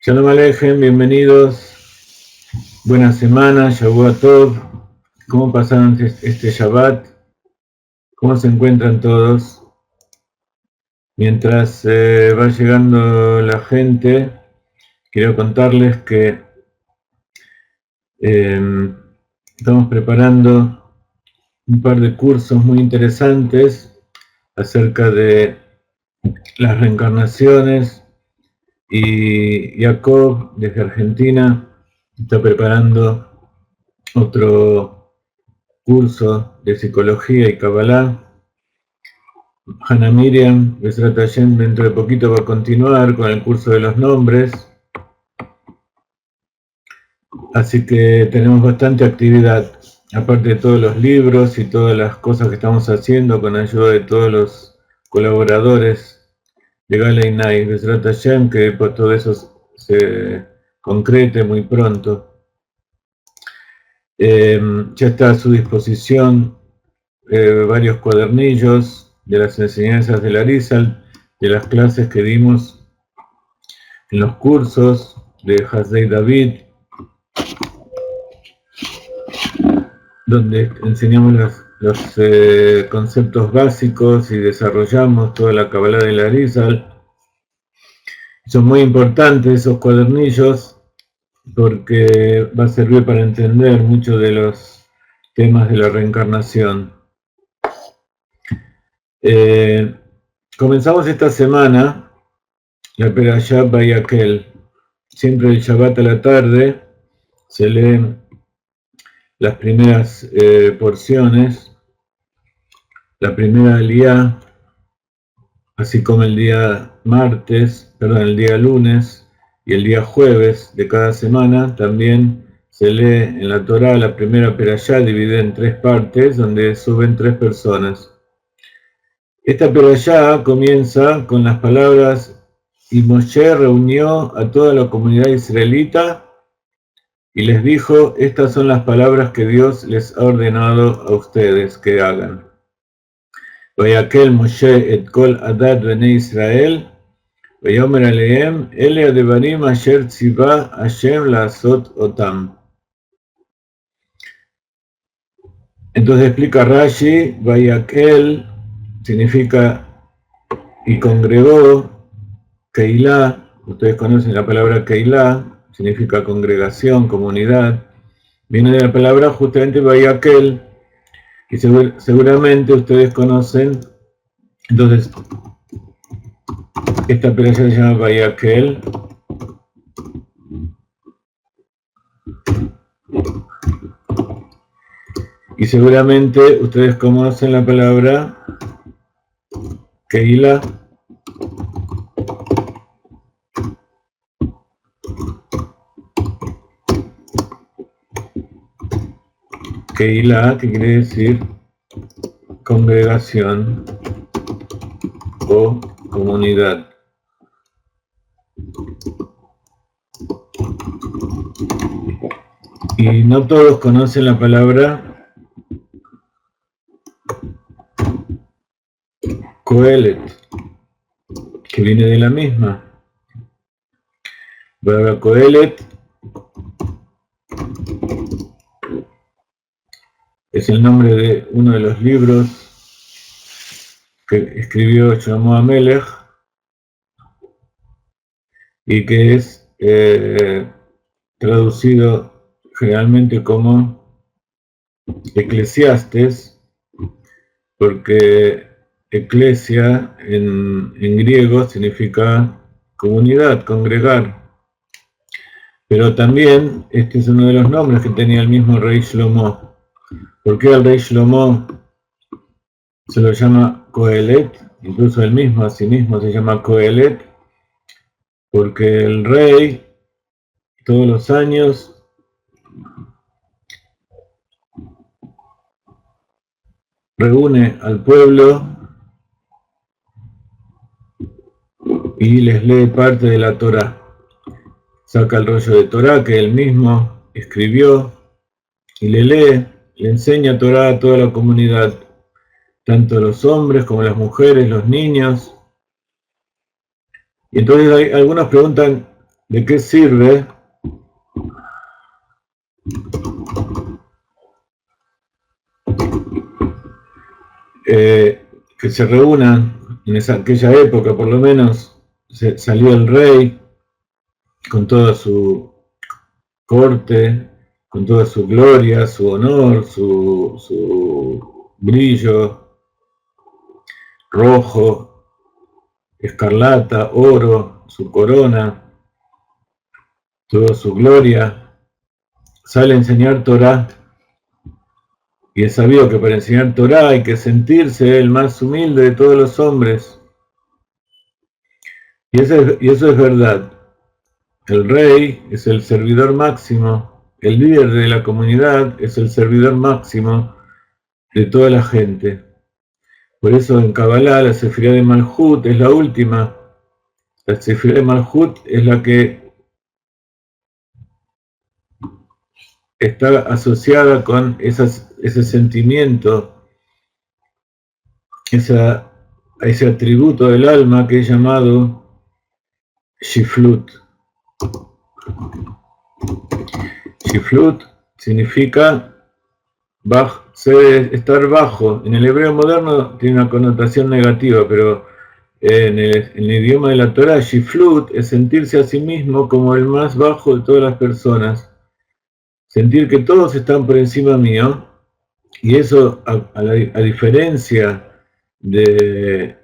Shalom Aleichem, bienvenidos, buena semana, Shavua Tov. ¿Cómo pasaron este Shabbat? ¿Cómo se encuentran todos? Mientras va llegando la gente, quiero contarles que estamos preparando un par de cursos muy interesantes acerca de las reencarnaciones. Y Jacob, desde Argentina, está preparando otro curso de psicología y Kabbalah. Hannah Miriam, Besrat Hashem, dentro de poquito va a continuar con el curso de los nombres. Así que tenemos bastante actividad, aparte de todos los libros y todas las cosas que estamos haciendo con ayuda de todos los colaboradores de Galei Nai, Besrat Hashem, que pues, todo eso se concrete muy pronto. Ya está a su disposición varios cuadernillos de las enseñanzas del Arizal, de las clases que dimos en los cursos de Hasdei David, donde enseñamos los conceptos básicos y desarrollamos toda la Kabbalah del Arizal. Son muy importantes esos cuadernillos porque va a servir para entender muchos de los temas de la reencarnación. Comenzamos esta semana la Perashá Vayakhel. Siempre el Shabbat a la tarde se leen las primeras porciones, la primera aliyá, así como el día el día lunes y el día jueves de cada semana. También se lee en la Torá la primera perashá dividida en 3 partes, donde suben 3 personas. Esta perashá comienza con las palabras: y Moshe reunió a toda la comunidad israelita y les dijo: estas son las palabras que Dios les ha ordenado a ustedes que hagan. Vayakhel Moshe et kol adat bnei Israel, Vayomer alehem, ele adevarim asher tziva Hashem la'asot otam. Entonces explica Rashi, Vayakhel significa y congregó, Keilah, ustedes conocen la palabra Keilah, significa congregación, comunidad. Viene de la palabra justamente Vayakel, y seguramente ustedes conocen. Entonces, esta perashá se llama Vayakel. Y seguramente ustedes conocen la palabra Keilah. Keilah, que quiere decir congregación o comunidad. Y no todos conocen la palabra Kohelet, que viene de la misma. La palabra Kohelet es el nombre de uno de los libros que escribió Shlomo HaMelech y que es traducido generalmente como Eclesiastes, porque eclesia en griego significa comunidad, congregar. Pero también este es uno de los nombres que tenía el mismo rey Shlomo. ¿Por qué al rey Shlomo se lo llama Kohelet? Incluso él mismo a sí mismo se llama Kohelet, porque el rey todos los años reúne al pueblo y les lee parte de la Torá. Saca el rollo de Torá que él mismo escribió y le enseña Torá a toda la comunidad, tanto los hombres como las mujeres, los niños. Y entonces algunos preguntan de qué sirve que se reúnan en aquella época, por lo menos salió el rey con toda su corte, con toda su gloria, su honor, su brillo rojo, escarlata, oro, su corona, toda su gloria, sale a enseñar Torá. Y es sabido que para enseñar Torá hay que sentirse el más humilde de todos los hombres. Y eso es verdad. El rey es el servidor máximo, el líder de la comunidad es el servidor máximo de toda la gente. Por eso en Kabbalah la Sefirá de Malhut es la última. La Sefirá de Malhut es la que está asociada con ese sentimiento, ese atributo del alma que es llamado Shiflut. Shiflut significa estar bajo. En el hebreo moderno tiene una connotación negativa, pero en el idioma de la Torah, Shiflut es sentirse a sí mismo como el más bajo de todas las personas. Sentir que todos están por encima mío, y eso, a diferencia de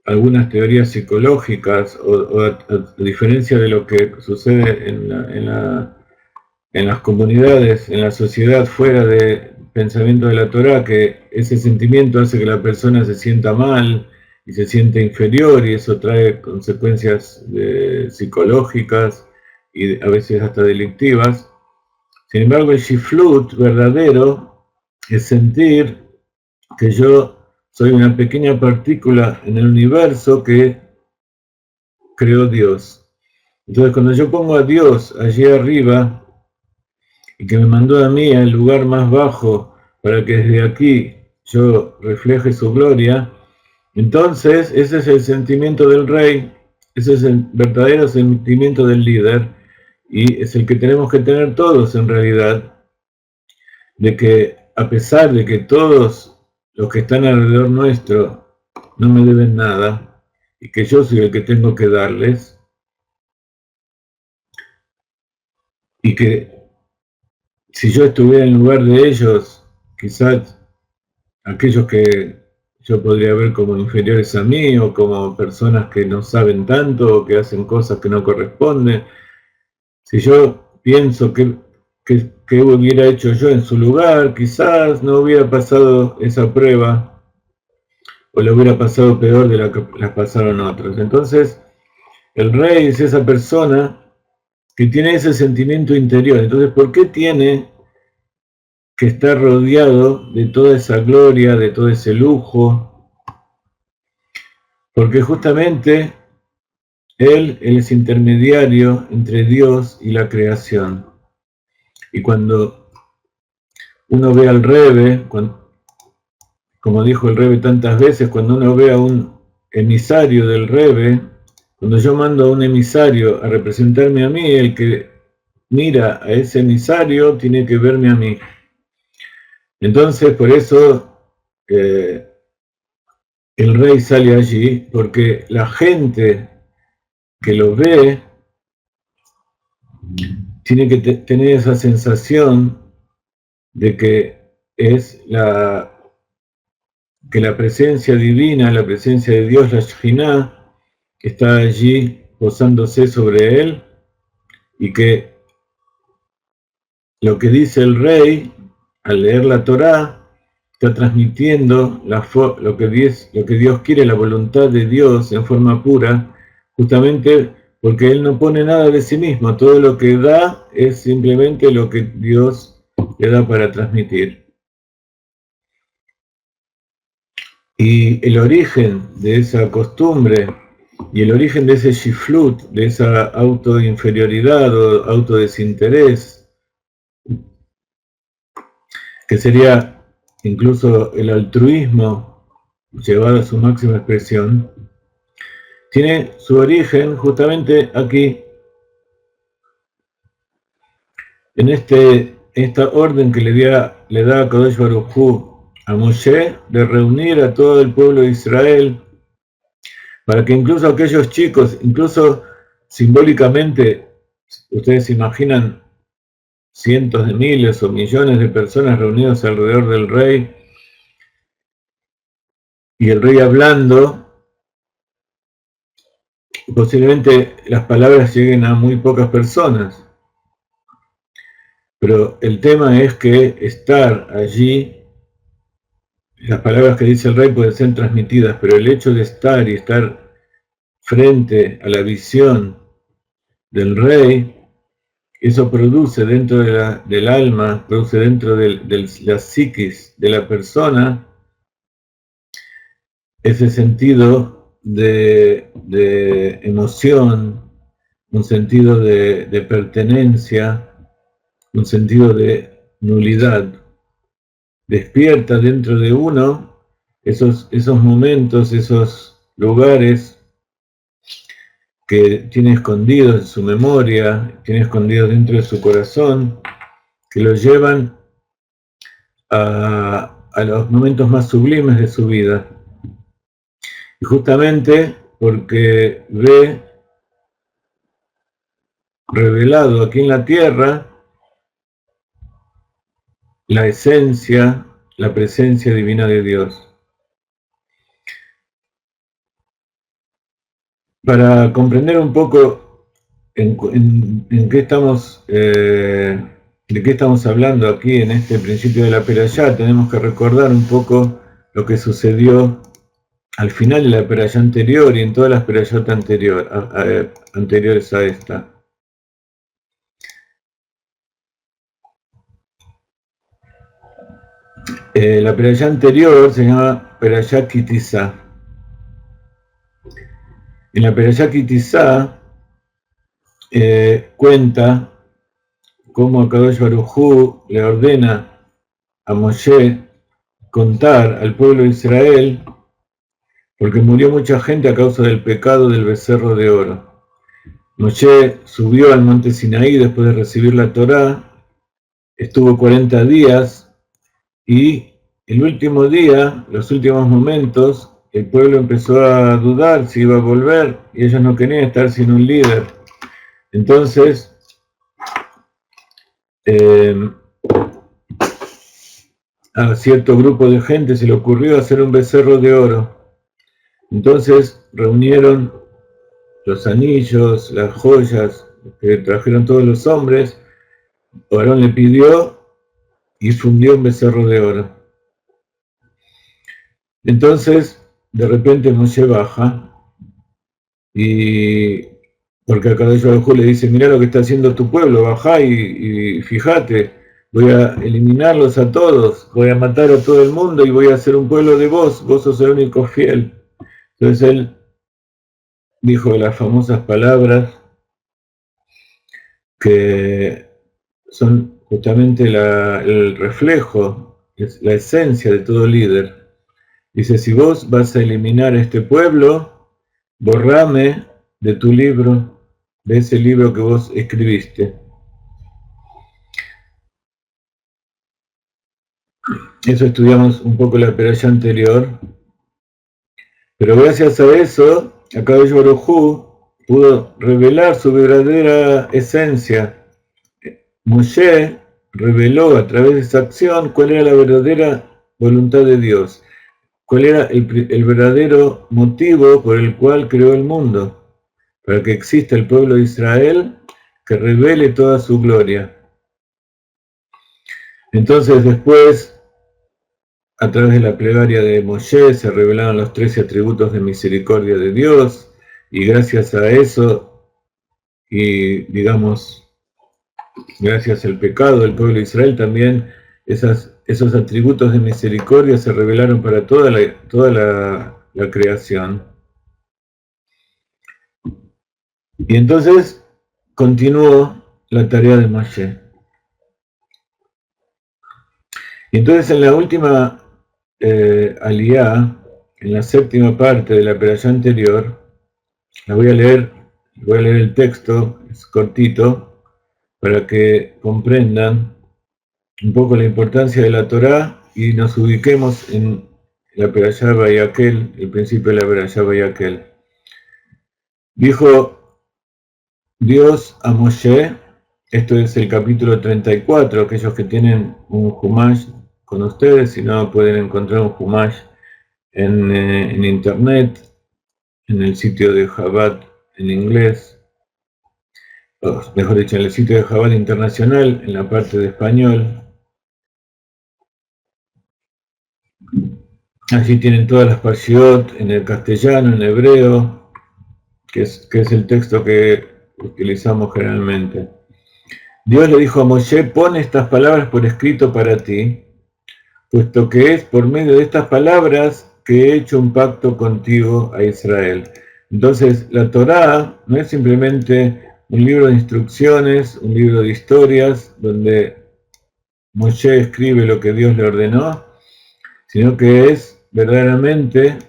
algunas teorías psicológicas, o a diferencia de lo que sucede en las comunidades, en la sociedad fuera de pensamiento de la Torá, que ese sentimiento hace que la persona se sienta mal y se siente inferior, y eso trae consecuencias psicológicas y a veces hasta delictivas. Sin embargo, el shiflut verdadero es sentir que yo soy una pequeña partícula en el universo que creó Dios. Entonces, cuando yo pongo a Dios allí arriba y que me mandó a mí al lugar más bajo para que desde aquí yo refleje su gloria, entonces ese es el sentimiento del rey, ese es el verdadero sentimiento del líder, y es el que tenemos que tener todos en realidad, de que a pesar de que todos los que están alrededor nuestro no me deben nada, y que yo soy el que tengo que darles, y que si yo estuviera en lugar de ellos, quizás aquellos que yo podría ver como inferiores a mí o como personas que no saben tanto o que hacen cosas que no corresponden, si yo pienso que hubiera hecho yo en su lugar, quizás no hubiera pasado esa prueba o le hubiera pasado peor de la que las pasaron otros. Entonces, el rey es esa persona que tiene ese sentimiento interior. Entonces, ¿por qué tiene que estar rodeado de toda esa gloria, de todo ese lujo? Porque justamente él es intermediario entre Dios y la creación. Y cuando uno ve al Rebbe, como dijo el Rebbe tantas veces, cuando uno ve a un emisario del Rebbe, cuando yo mando a un emisario a representarme a mí, el que mira a ese emisario tiene que verme a mí. Entonces, por eso el rey sale allí, porque la gente que lo ve tiene que tener esa sensación de que es que la presencia divina, la presencia de Dios, la Shekhinah, está allí posándose sobre él, y que lo que dice el rey al leer la Torá está transmitiendo lo que Dios quiere, la voluntad de Dios en forma pura, justamente porque él no pone nada de sí mismo, todo lo que da es simplemente lo que Dios le da para transmitir. Y el origen de esa costumbre y el origen de ese shiflut, de esa autoinferioridad o autodesinterés, que sería incluso el altruismo llevado a su máxima expresión, tiene su origen justamente aquí, en esta orden que le da a Kadosh Baruj Hu a Moshe de reunir a todo el pueblo de Israel, para que incluso aquellos chicos, incluso simbólicamente, ustedes imaginan cientos de miles o millones de personas reunidas alrededor del rey, y el rey hablando, posiblemente las palabras lleguen a muy pocas personas, pero el tema es que estar allí, las palabras que dice el rey pueden ser transmitidas, pero el hecho de estar y estar frente a la visión del rey, eso produce dentro del alma, produce dentro de la psiquis de la persona ese sentido de emoción, un sentido de pertenencia, un sentido de nulidad. Despierta dentro de uno esos momentos, esos lugares que tiene escondidos en su memoria, tiene escondidos dentro de su corazón, que lo llevan a los momentos más sublimes de su vida. Y justamente porque ve revelado aquí en la tierra la esencia, la presencia divina de Dios. Para comprender un poco en qué estamos, de qué estamos hablando aquí en este principio de la Perashá, tenemos que recordar un poco lo que sucedió al final de la Perashá anterior y en todas las Perashot anteriores a esta. La Perashá anterior se llama Perashá Ki Tisa. En la Perashá Ki Tisa cuenta cómo Kadosh Baruj Hu le ordena a Moshe contar al pueblo de Israel, porque murió mucha gente a causa del pecado del becerro de oro. Moshe subió al monte Sinaí después de recibir la Torá, estuvo 40 días y el último día, los últimos momentos, el pueblo empezó a dudar si iba a volver y ellos no querían estar sin un líder. Entonces, a cierto grupo de gente se le ocurrió hacer un becerro de oro. Entonces reunieron los anillos, las joyas que trajeron todos los hombres. Aarón le pidió y fundió un becerro de oro. Entonces, de repente Moshe baja y porque Akadosh Baruj Hu le dice, mirá lo que está haciendo tu pueblo, bajá y fíjate, voy a eliminarlos a todos, voy a matar a todo el mundo y voy a hacer un pueblo de vos sos el único fiel. Entonces él dijo las famosas palabras que son justamente el reflejo, es la esencia de todo líder. Dice, si vos vas a eliminar a este pueblo, borrame de tu libro, de ese libro que vos escribiste. Eso estudiamos un poco la peralla anterior, pero gracias a eso, Akadosh Baruj Hu pudo revelar su verdadera esencia. Moshe reveló a través de esa acción cuál era la verdadera voluntad de Dios, cuál era el verdadero motivo por el cual creó el mundo, para que exista el pueblo de Israel que revele toda su gloria. Entonces después, a través de la plegaria de Moshe, se revelaron los 13 atributos de misericordia de Dios, y gracias a eso, y digamos, gracias al pecado del pueblo de Israel, también esos atributos de misericordia se revelaron para toda la creación. Y entonces continuó la tarea de Moshe. Y entonces en la última aliyá, en la séptima parte de la perashá anterior, la voy a leer el texto, es cortito, para que comprendan un poco la importancia de la Torá y nos ubiquemos en la perashá Vayakhel, el principio de la perashá Vayakhel. Dijo Dios a Moshe, esto es el capítulo 34, aquellos que tienen un Humash con ustedes, si no pueden encontrar un Humash en internet, en el sitio de Chabad en inglés, o mejor dicho, en el sitio de Chabad Internacional, en la parte de español. Allí tienen todas las parshiot en el castellano, en hebreo, que es el texto que utilizamos generalmente. Dios le dijo a Moshe, pon estas palabras por escrito para ti, puesto que es por medio de estas palabras que he hecho un pacto contigo a Israel. Entonces, la Torá no es simplemente un libro de instrucciones, un libro de historias, donde Moshe escribe lo que Dios le ordenó, sino que es verdaderamente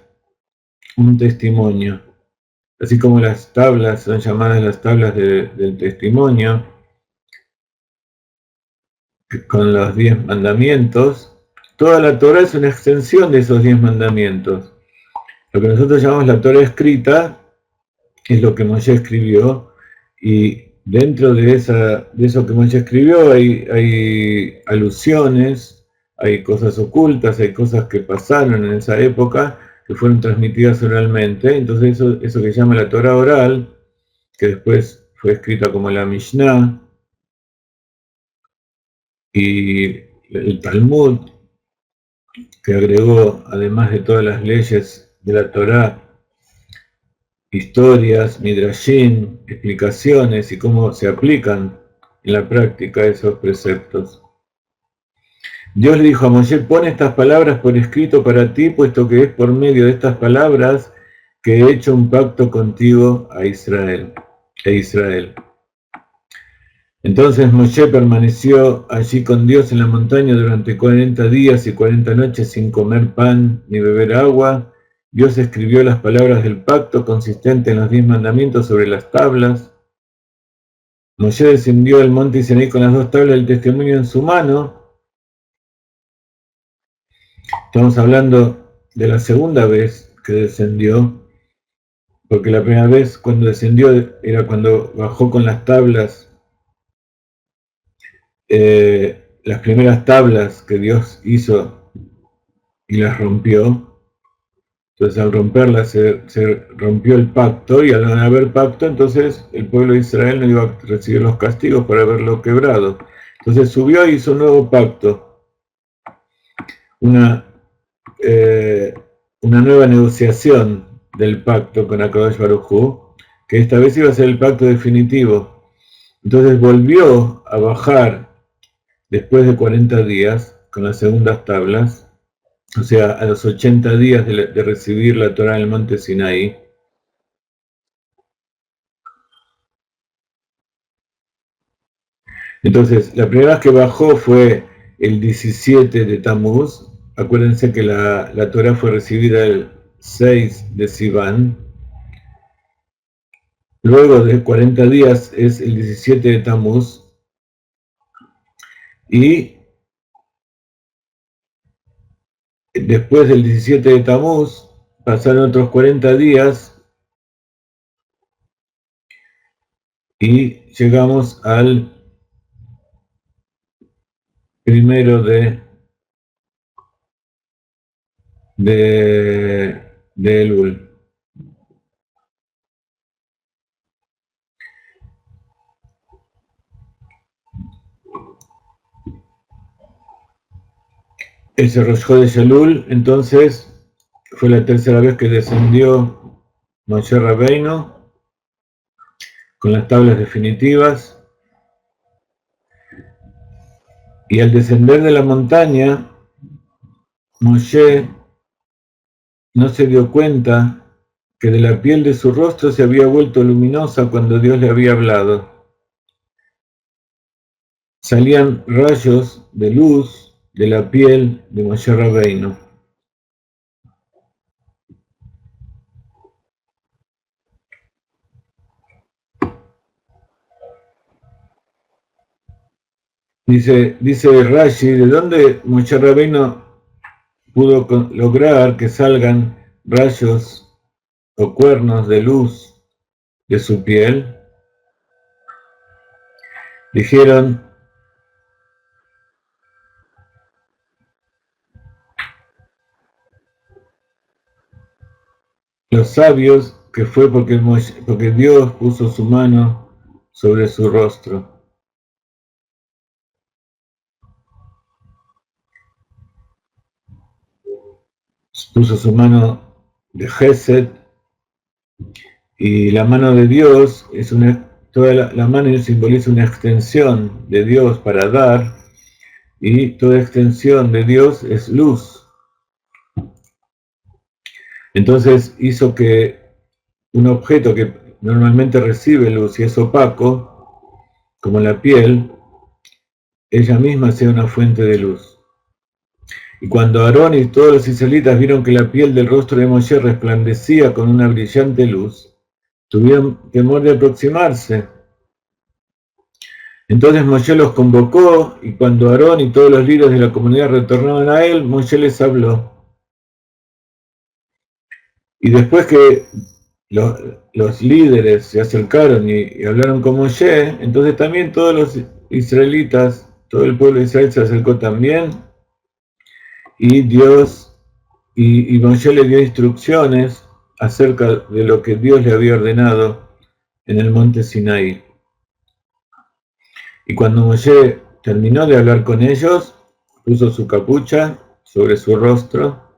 un testimonio. Así como las tablas son llamadas las tablas del testimonio, con los 10 mandamientos, toda la Torá es una extensión de esos 10 mandamientos. Lo que nosotros llamamos la Torá escrita es lo que Moshe escribió, y dentro de eso que Moshe escribió hay alusiones, hay cosas ocultas, hay cosas que pasaron en esa época que fueron transmitidas oralmente. Entonces eso que se llama la Torá oral, que después fue escrita como la Mishnah, y el Talmud, que agregó, además de todas las leyes de la Torá, historias, midrashim, explicaciones y cómo se aplican en la práctica esos preceptos. Dios le dijo a Moshe, pon estas palabras por escrito para ti, puesto que es por medio de estas palabras que he hecho un pacto contigo a Israel. Entonces Moshe permaneció allí con Dios en la montaña durante 40 días y 40 noches sin comer pan ni beber agua. Dios escribió las palabras del pacto consistente en los 10 mandamientos sobre las tablas. Moshe descendió al monte Sinaí con las 2 tablas del testimonio en su mano. Estamos hablando de la segunda vez que descendió, porque la primera vez cuando descendió era cuando bajó con las tablas, las primeras tablas que Dios hizo y las rompió. Entonces al romperlas se rompió el pacto, y al no haber pacto, entonces el pueblo de Israel no iba a recibir los castigos por haberlo quebrado. Entonces subió y hizo un nuevo pacto, una nueva negociación del pacto con Akadosh Baruj Hu, que esta vez iba a ser el pacto definitivo. Entonces volvió a bajar después de 40 días con las segundas tablas, o sea, a los 80 días de recibir la Torá en el monte Sinaí. Entonces, la primera vez que bajó fue el 17 de Tammuz. Acuérdense que la Torá fue recibida el 6 de Sivan. Luego de 40 días es el 17 de Tammuz. Y después del 17 de Tammuz pasaron otros 40 días y llegamos al primero de Elul. Ese Rosh Chodesh Elul, entonces, fue la tercera vez que descendió Moshe Rabbeinu con las tablas definitivas, y al descender de la montaña, Moshe no se dio cuenta que de la piel de su rostro se había vuelto luminosa cuando Dios le había hablado. Salían rayos de luz de la piel de Moshe Rabbeinu. Dice Rashi, ¿de dónde Moshe Rabbeinu pudo lograr que salgan rayos o cuernos de luz de su piel? Dijeron, los sabios, que fue porque Dios puso su mano sobre su rostro. Puso su mano de Gesed, y la mano de Dios es toda la mano simboliza una extensión de Dios para dar, y toda extensión de Dios es luz. Entonces hizo que un objeto que normalmente recibe luz y es opaco, como la piel, ella misma sea una fuente de luz. Y cuando Aarón y todos los israelitas vieron que la piel del rostro de Moshe resplandecía con una brillante luz, tuvieron temor de aproximarse. Entonces Moshe los convocó, y cuando Aarón y todos los líderes de la comunidad retornaron a él, Moshe les habló. Y después que los líderes se acercaron y hablaron con Moshe, entonces también todos los israelitas, todo el pueblo de Israel se acercó también, y Moshe le dio instrucciones acerca de lo que Dios le había ordenado en el monte Sinaí. Y cuando Moshe terminó de hablar con ellos, puso su capucha sobre su rostro,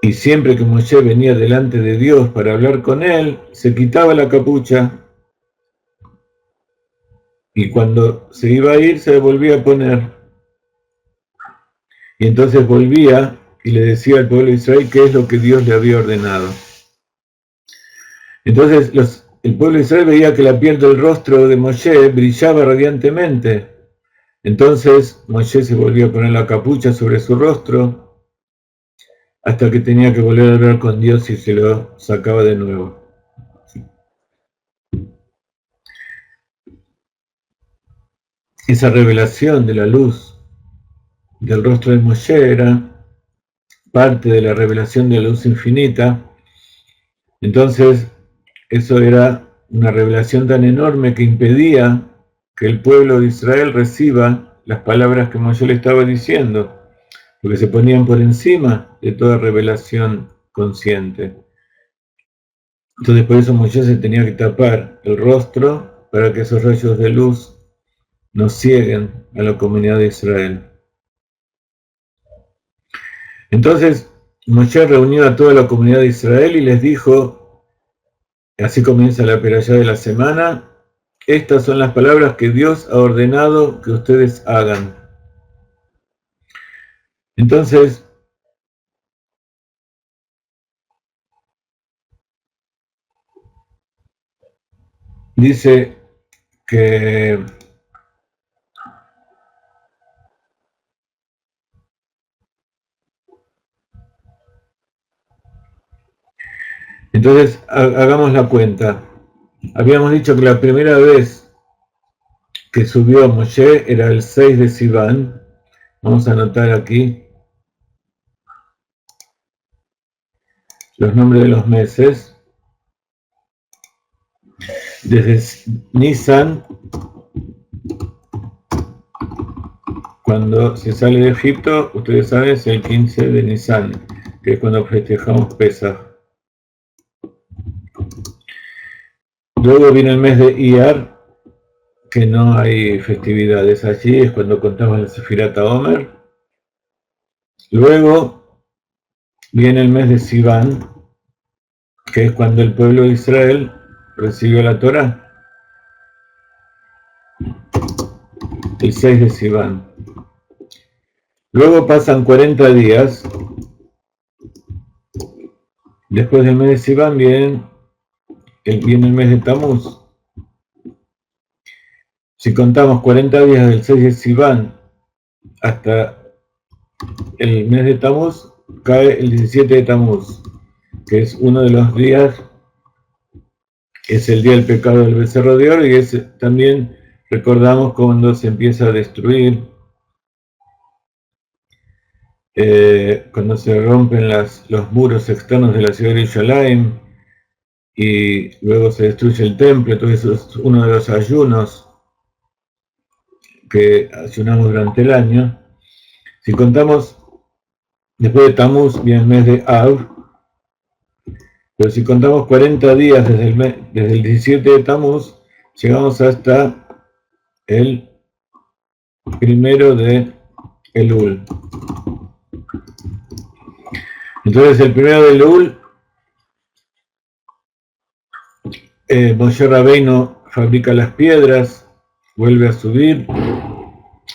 y siempre que Moshe venía delante de Dios para hablar con él, se quitaba la capucha, y cuando se iba a ir se volvía a poner. Y entonces volvía y le decía al pueblo de Israel qué es lo que Dios le había ordenado. Entonces el pueblo de Israel veía que la piel del rostro de Moshe brillaba radiantemente. Entonces Moshe se volvió a poner la capucha sobre su rostro hasta que tenía que volver a hablar con Dios y se lo sacaba de nuevo. Esa revelación de la luz del rostro de Moshe era parte de la revelación de la luz infinita. Entonces eso era una revelación tan enorme que impedía que el pueblo de Israel reciba las palabras que Moshe le estaba diciendo, porque se ponían por encima de toda revelación consciente. Entonces por eso Moshe se tenía que tapar el rostro para que esos rayos de luz no cieguen a la comunidad de Israel. Entonces Moshe reunió a toda la comunidad de Israel y les dijo, así comienza la perashá de la semana, estas son las palabras que Dios ha ordenado que ustedes hagan. Entonces, dice que entonces hagamos la cuenta. Habíamos dicho que la primera vez que subió a Moshe era el 6 de Sivan. Vamos a anotar aquí los nombres de los meses. Desde Nisan, cuando se sale de Egipto, ustedes saben, es el 15 de Nisan, que es cuando festejamos Pesach. Luego viene el mes de Iyar, que no hay festividades allí, es cuando contamos la Sefirata Omer. Luego viene el mes de Sivan, que es cuando el pueblo de Israel recibió la Torá, el 6 de Sivan. Luego pasan 40 días, después del mes de Sivan viene el mes de Tamuz. Si contamos 40 días del 6 de Sivan hasta el mes de Tamuz, cae el 17 de Tamuz, que es uno de los días, es el día del pecado del becerro de oro, y también recordamos cuando se empieza a destruir, cuando se rompen los muros externos de la ciudad de Yerushalayim, y luego se destruye el templo. Todo eso es uno de los ayunos que ayunamos durante el año. Si contamos, después de Tamuz viene el mes de Av, pero si contamos 40 días desde el 17 de Tamuz, llegamos hasta el 1 de Elul. Entonces el 1 de Elul, Moshe Rabbeinu fabrica las piedras, vuelve a subir,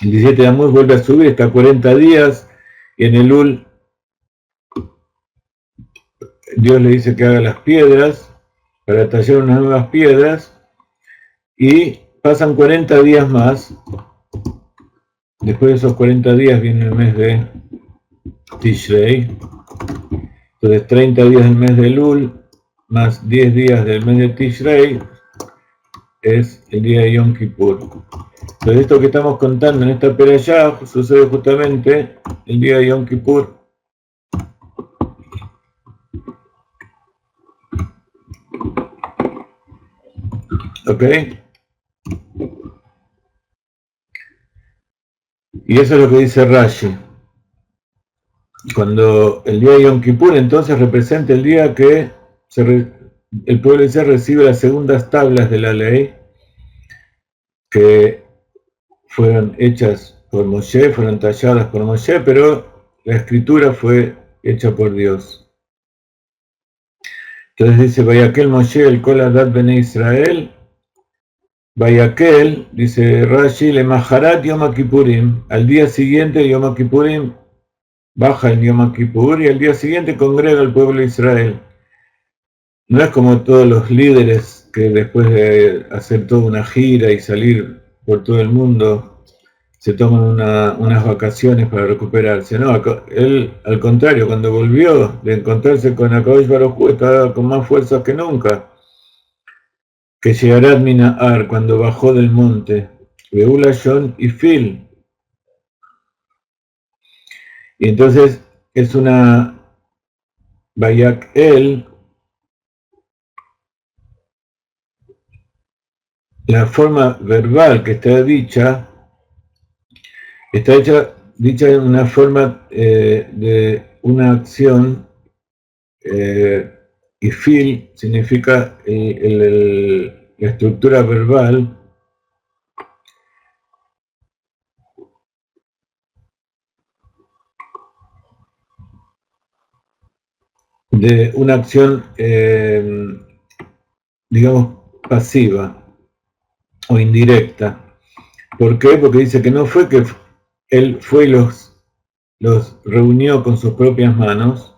el 17 de Tamuz vuelve a subir, está 40 días, y en Elul Dios le dice que haga las piedras, para tallar unas nuevas piedras, y pasan 40 días más. Después de esos 40 días viene el mes de Tishrei. Entonces 30 días del mes de Elul, más 10 días del mes de Tishrei, es el día de Yom Kippur. Entonces esto que estamos contando en esta perashá sucede justamente el día de Yom Kippur. ¿Ok? Y eso es lo que dice Rashi. Cuando el día de Yom Kippur entonces representa el día que el pueblo de Israel recibe las segundas tablas de la ley, que fueron hechas por Moshe, fueron talladas por Moshe, pero la escritura fue hecha por Dios. Entonces dice, Vayakel Moshe el Kol Adat Bene Israel, Vayakel, dice Rashi, le Maharat Yom Kippurim, al día siguiente Yom Kippurim, baja en Yom Kippur, y al día siguiente congrega al pueblo de Israel. No es como todos los líderes que después de hacer toda una gira y salir por todo el mundo se toman unas vacaciones para recuperarse. No, él al contrario, cuando volvió de encontrarse con Akadosh Baruj Hu, estaba con más fuerzas que nunca. Que llegará Minahar cuando bajó del monte, Beula, Shon y Phil. Y entonces es una Vayak El, la forma verbal que está dicha dicha en una forma de una acción, y fil significa la estructura verbal de una acción, digamos, pasiva o indirecta. ¿Por qué? Porque dice que no fue que él fue y los reunió con sus propias manos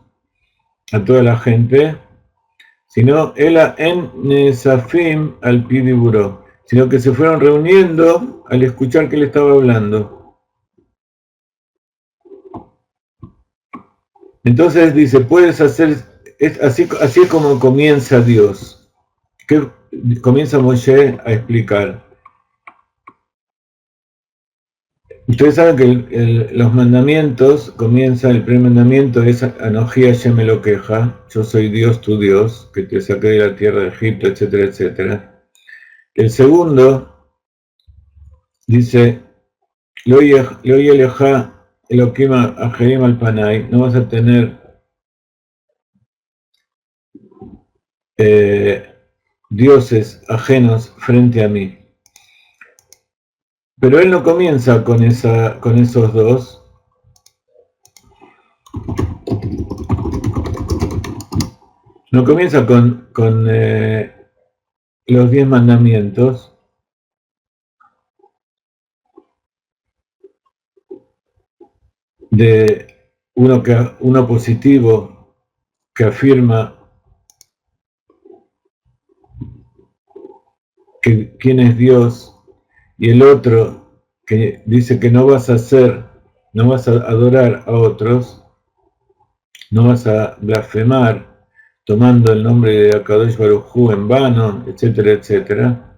a toda la gente, sino Ela en Nesafim al Pidiburó, sino que se fueron reuniendo al escuchar que él estaba hablando. Entonces dice, puedes hacer, así es como comienza Dios, que comienza Moshe a explicar. Ustedes saben que los mandamientos comienzan, el primer mandamiento es Anoji Hashem Elokeja, yo soy Dios tu Dios, que te saqué de la tierra de Egipto, etcétera, etcétera. El segundo dice, Lo Yeleja Elohim Ajerim al Panay, no vas a tener dioses ajenos frente a mí. Pero él no comienza con esos dos, no comienza con los 10 mandamientos, de uno positivo que afirma que quién es Dios, y el otro que dice que no vas a adorar a otros, no vas a blasfemar tomando el nombre de Akadosh Baruj Hu en vano, etcétera, etcétera.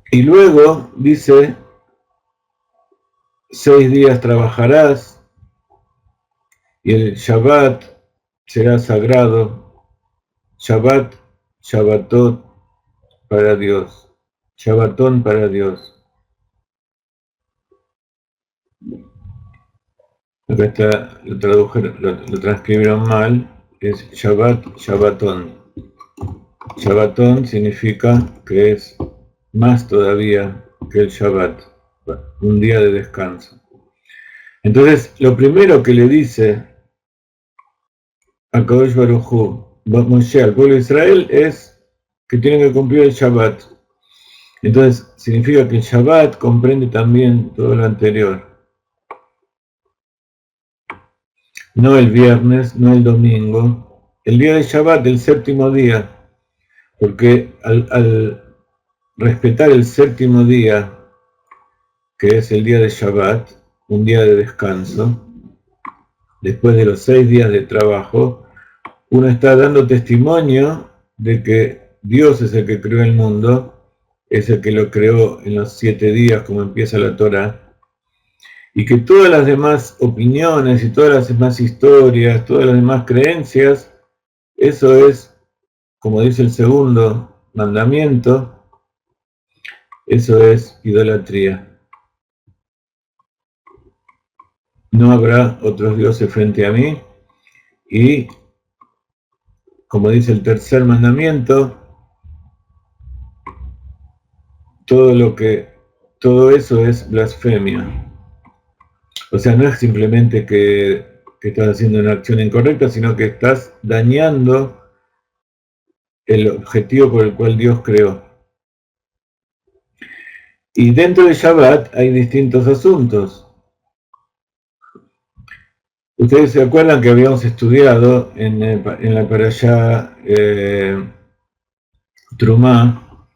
Y luego dice, 6 días trabajarás y el Shabbat será sagrado. Shabbat, Shabbatot para Dios. Shabbatón para Dios. Acá está, lo transcribieron mal, es Shabbat, Shabbatón. Shabbatón significa que es más todavía que el Shabbat, un día de descanso. Entonces, lo primero que le dice a Kadosh Baruj Hu, Moshe, al pueblo de Israel, es que tienen que cumplir el Shabbat. Entonces, significa que el Shabbat comprende también todo lo anterior. No el viernes, no el domingo, el día de Shabbat, el séptimo día, porque al respetar el séptimo día, que es el día de Shabbat, un día de descanso, después de los 6 días de trabajo, uno está dando testimonio de que Dios es el que creó el mundo, es el que lo creó en los 7 días, como empieza la Torá, y que todas las demás opiniones y todas las demás historias, todas las demás creencias, eso es, como dice el segundo mandamiento, eso es idolatría. No habrá otros dioses frente a mí, y como dice el tercer mandamiento, todo eso es blasfemia. O sea, no es simplemente que estás haciendo una acción incorrecta, sino que estás dañando el objetivo por el cual Dios creó. Y dentro de Shabbat hay distintos asuntos. Ustedes se acuerdan que habíamos estudiado en la parashá Trumá,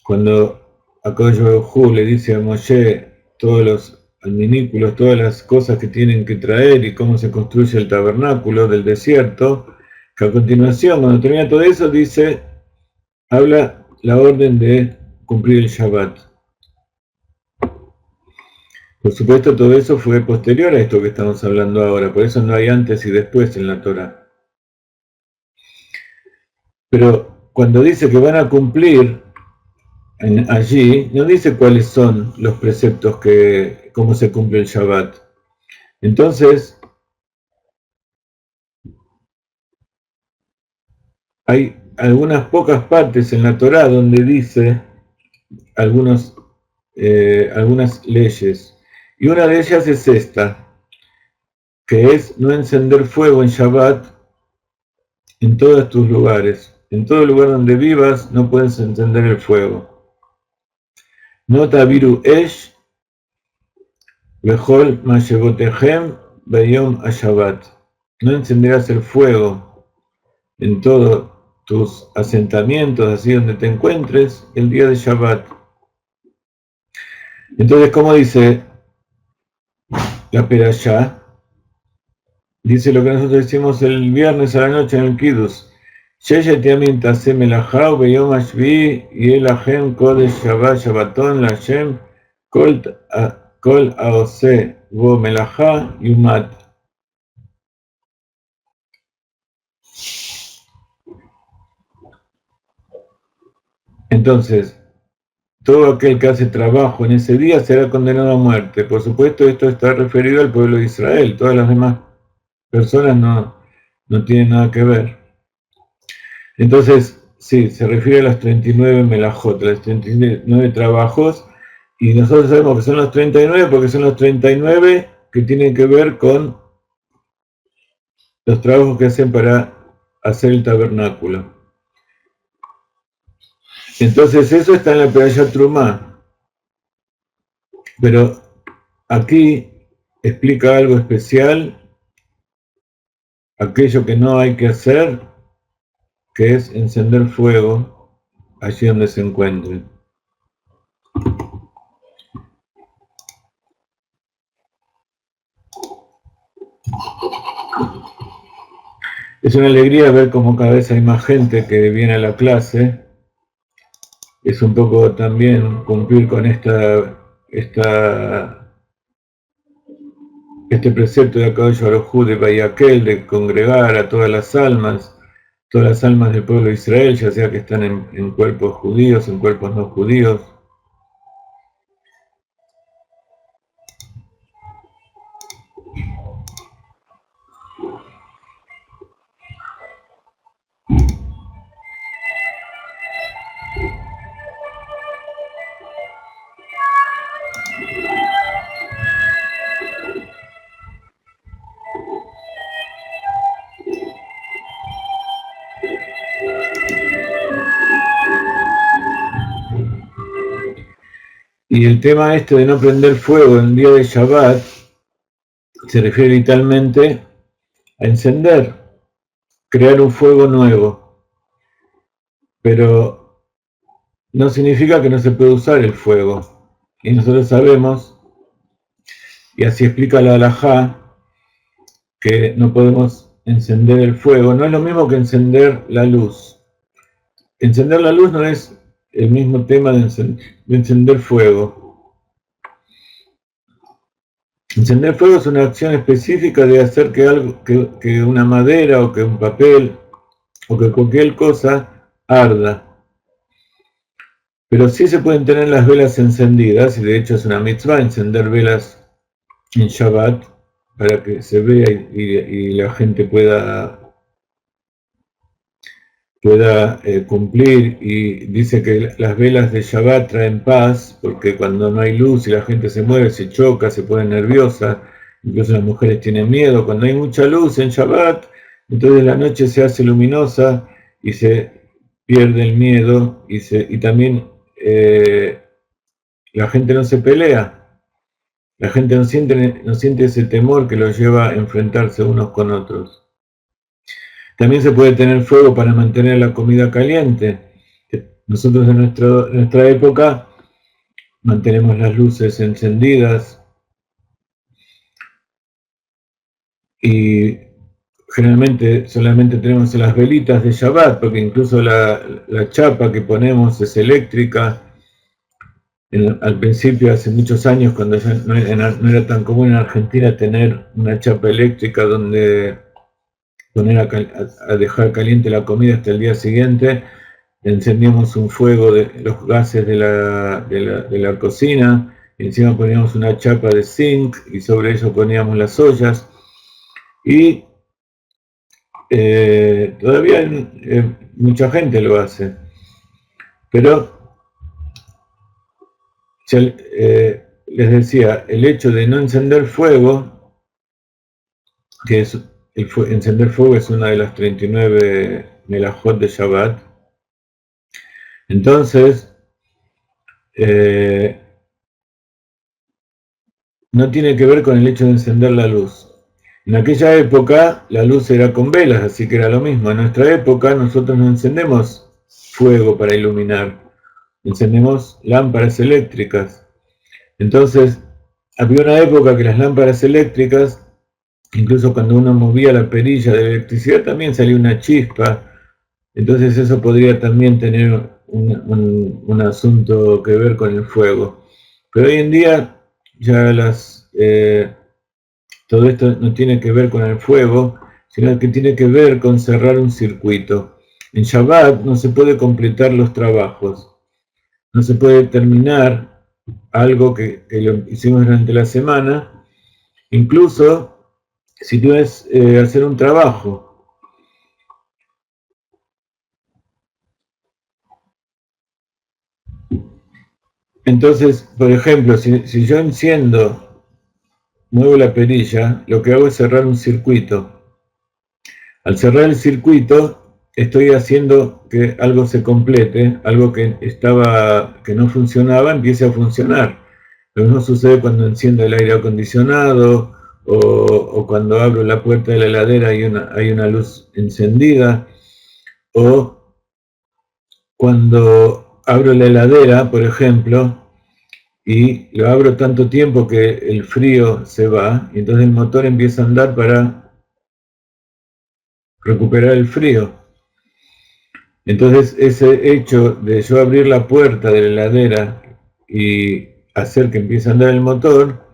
cuando Akadosh Baruj Hu le dice a Moshe todos los adminículos, todas las cosas que tienen que traer y cómo se construye el tabernáculo del desierto, que a continuación, cuando termina todo eso, habla la orden de cumplir el Shabbat. Por supuesto, todo eso fue posterior a esto que estamos hablando ahora, por eso no hay antes y después en la Torá. Pero cuando dice que van a cumplir allí, no dice cuáles son los preceptos, cómo se cumple el Shabbat. Entonces, hay algunas pocas partes en la Torá donde dice algunas leyes. Y una de ellas es esta, que es no encender fuego en Shabbat en todos tus lugares. En todo lugar donde vivas no puedes encender el fuego. No tabiru esh vejol mashebotehem beyom a-Shabbat. No encenderás el fuego en todos tus asentamientos, así donde te encuentres, el día de Shabbat. Entonces, como dice la Perashá, dice lo que nosotros decimos el viernes a la noche en el Kiddush. Sheyet yamim taseh melachá ubeyom hashvi'i yeh lachem kodesh Shabbat Shabbaton LaHashem kol haoseh bo melachá yumat. Entonces, todo aquel que hace trabajo en ese día será condenado a muerte. Por supuesto, esto está referido al pueblo de Israel. Todas las demás personas no tienen nada que ver. Entonces, sí, se refiere a las 39 melajot, a los 39 trabajos, y nosotros sabemos que son los 39 porque son los 39 que tienen que ver con los trabajos que hacen para hacer el tabernáculo. Entonces, eso está en la Perashá Trumá. Pero aquí explica algo especial, aquello que no hay que hacer, que es encender fuego allí donde se encuentre. Es una alegría ver cómo cada vez hay más gente que viene a la clase. Es un poco también cumplir con este precepto de Akadosh Baruj Hu de Bayakel, de congregar a todas las almas del pueblo de Israel, ya sea que están en cuerpos judíos, en cuerpos no judíos. Y el tema este de no prender fuego en el día de Shabbat se refiere literalmente a encender, crear un fuego nuevo. Pero no significa que no se puede usar el fuego. Y nosotros sabemos, y así explica la halajá, que no podemos encender el fuego. No es lo mismo que encender la luz. Encender la luz no es el mismo tema de encender fuego. Encender fuego es una acción específica de hacer que una madera o que un papel o que cualquier cosa arda. Pero sí se pueden tener las velas encendidas, y de hecho es una mitzvah encender velas en Shabbat para que se vea y la gente pueda cumplir. Y dice que las velas de Shabbat traen paz, porque cuando no hay luz y la gente se mueve, se choca, se pone nerviosa, incluso las mujeres tienen miedo. Cuando hay mucha luz en Shabbat, entonces la noche se hace luminosa y se pierde el miedo, y también la gente no se pelea. La gente no siente ese temor que los lleva a enfrentarse unos con otros. También se puede tener fuego para mantener la comida caliente. Nosotros en nuestra época mantenemos las luces encendidas y generalmente solamente tenemos las velitas de Shabbat, porque incluso la chapa que ponemos es eléctrica. al principio, hace muchos años, cuando ya no era tan común en Argentina tener una chapa eléctrica donde poner a dejar caliente la comida hasta el día siguiente, encendíamos un fuego de los gases de la cocina, y encima poníamos una chapa de zinc y sobre eso poníamos las ollas. Y todavía mucha gente lo hace, pero les decía, el hecho de no encender fuego, que es encender fuego es una de las 39 melajot de Shabbat. Entonces, no tiene que ver con el hecho de encender la luz. En aquella época la luz era con velas, así que era lo mismo. En nuestra época nosotros no encendemos fuego para iluminar, encendemos lámparas eléctricas. Entonces, había una época que las lámparas eléctricas, incluso cuando uno movía la perilla de electricidad, también salía una chispa. Entonces eso podría también tener un asunto que ver con el fuego. Pero hoy en día ya todo esto no tiene que ver con el fuego, sino que tiene que ver con cerrar un circuito. En Shabbat no se puede completar los trabajos, no se puede terminar algo que lo hicimos durante la semana, incluso si tú es hacer un trabajo. Entonces, por ejemplo, si yo muevo la perilla, lo que hago es cerrar un circuito. Al cerrar el circuito, estoy haciendo que algo se complete, algo que no funcionaba, empiece a funcionar. Lo mismo sucede cuando enciendo el aire acondicionado o cuando abro la puerta de la heladera y hay una luz encendida, o cuando abro la heladera, por ejemplo, y lo abro tanto tiempo que el frío se va, y entonces el motor empieza a andar para recuperar el frío. Entonces ese hecho de yo abrir la puerta de la heladera y hacer que empiece a andar el motor,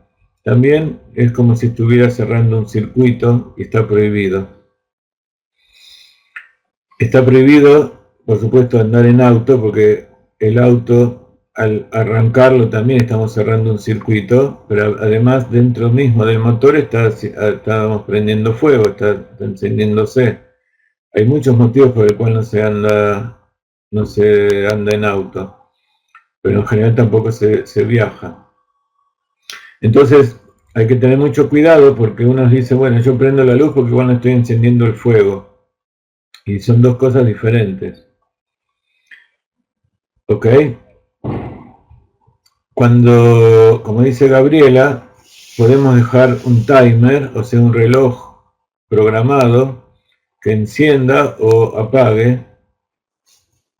también es como si estuviera cerrando un circuito y está prohibido. Está prohibido, por supuesto, andar en auto, porque el auto, al arrancarlo también estamos cerrando un circuito, pero además dentro mismo del motor estábamos prendiendo fuego, está encendiéndose. Hay muchos motivos por el cual no se anda en auto, pero en general tampoco se viaja. Entonces hay que tener mucho cuidado porque uno dice, bueno, yo prendo la luz porque igual no estoy encendiendo el fuego. Y son dos cosas diferentes. ¿Ok? Cuando, como dice Gabriela, podemos dejar un timer, o sea, un reloj programado que encienda o apague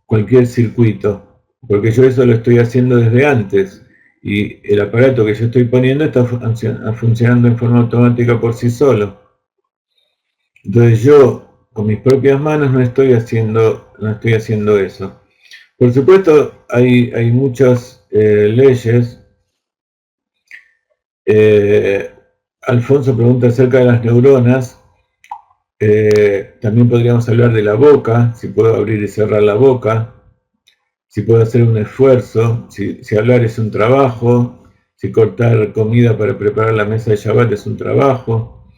cualquier circuito, porque yo eso lo estoy haciendo desde antes y el aparato que yo estoy poniendo está funcionando en forma automática por sí solo. Entonces yo, con mis propias manos, no estoy haciendo eso. Por supuesto, hay muchas leyes. Alfonso pregunta acerca de las neuronas. También podríamos hablar de la boca, si puedo abrir y cerrar la boca, si puedo hacer un esfuerzo, si hablar es un trabajo, si cortar comida para preparar la mesa de Shabbat es un trabajo.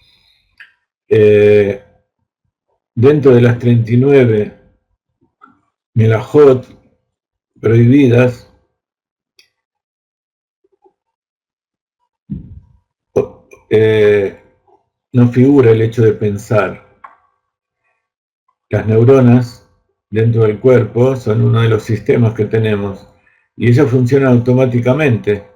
Dentro de las 39 melajot prohibidas, no figura el hecho de pensar. Las neuronas dentro del cuerpo son uno de los sistemas que tenemos y ellas funcionan automáticamente.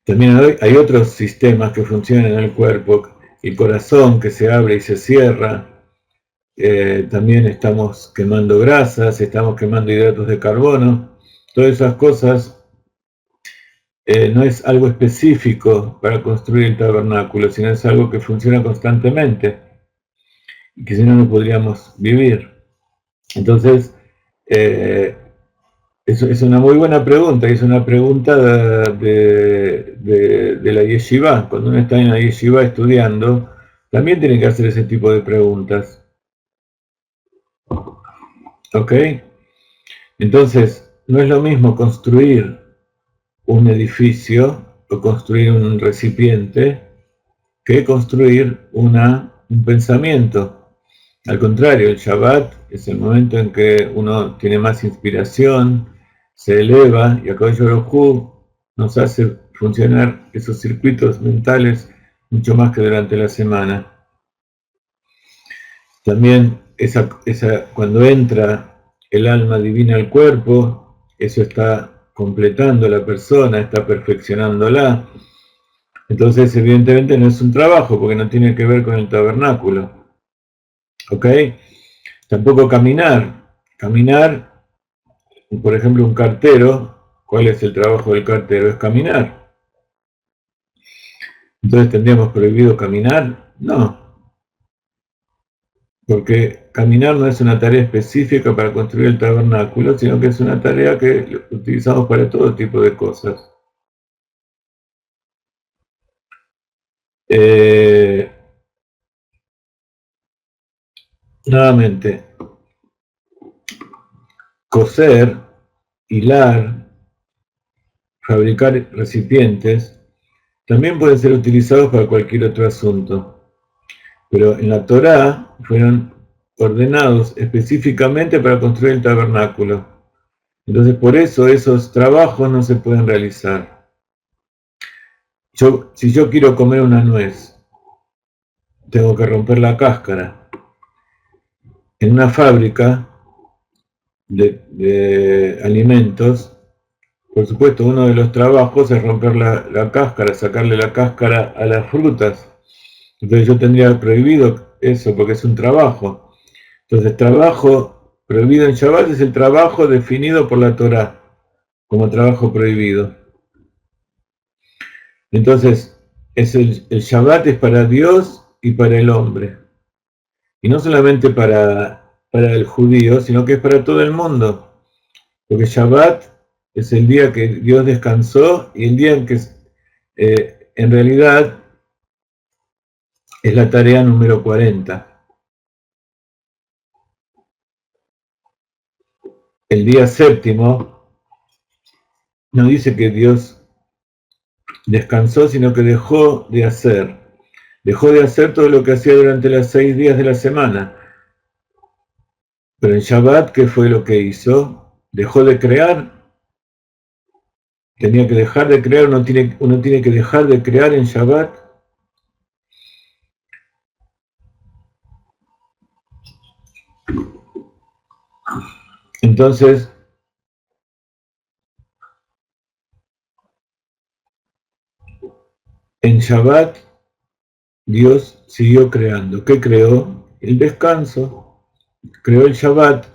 También hay otros sistemas que funcionan en el cuerpo, el corazón que se abre y se cierra, también estamos quemando grasas, estamos quemando hidratos de carbono, todas esas cosas no es algo específico para construir el tabernáculo, sino es algo que funciona constantemente y que si no, no podríamos vivir. Entonces, Es una muy buena pregunta, y es una pregunta de la yeshiva. Cuando uno está en la yeshiva estudiando, también tiene que hacer ese tipo de preguntas. ¿Ok? Entonces, no es lo mismo construir un edificio o construir un recipiente que construir un pensamiento. Al contrario, el Shabbat es el momento en que uno tiene más inspiración, se eleva, y HaKadosh Baruj Hu nos hace funcionar esos circuitos mentales mucho más que durante la semana. También cuando entra el alma divina al cuerpo, eso está completando a la persona, está perfeccionándola. Entonces, evidentemente no es un trabajo, porque no tiene que ver con el tabernáculo. ¿Ok? Tampoco caminar. Caminar, por ejemplo, un cartero, ¿cuál es el trabajo del cartero? Es caminar. Entonces, ¿tendríamos prohibido caminar? No, porque caminar no es una tarea específica para construir el tabernáculo, sino que es una tarea que utilizamos para todo tipo de cosas. Nuevamente, coser, hilar, fabricar recipientes, también pueden ser utilizados para cualquier otro asunto. Pero en la Torá fueron ordenados específicamente para construir el tabernáculo. Entonces, por eso esos trabajos no se pueden realizar. Si yo quiero comer una nuez, tengo que romper la cáscara. En una fábrica de alimentos, por supuesto, uno de los trabajos es romper la cáscara, sacarle la cáscara a las frutas. Entonces yo tendría prohibido eso porque es un trabajo. Entonces, trabajo prohibido en Shabbat es el trabajo definido por la Torá como trabajo prohibido. Entonces, el Shabbat es para Dios y para el hombre. Y no solamente para el judío, sino que es para todo el mundo. Porque Shabbat es el día que Dios descansó y el día en que en realidad es la tarea número 40. El día séptimo no dice que Dios descansó, sino que dejó de hacer. Dejó de hacer todo lo que hacía durante los 6 días de la semana. Pero en Shabbat, ¿qué fue lo que hizo? Dejó de crear. Tenía que dejar de crear, uno tiene que dejar de crear en Shabbat. Entonces, en Shabbat, Dios siguió creando. ¿Qué creó? El descanso. Creó el Shabbat.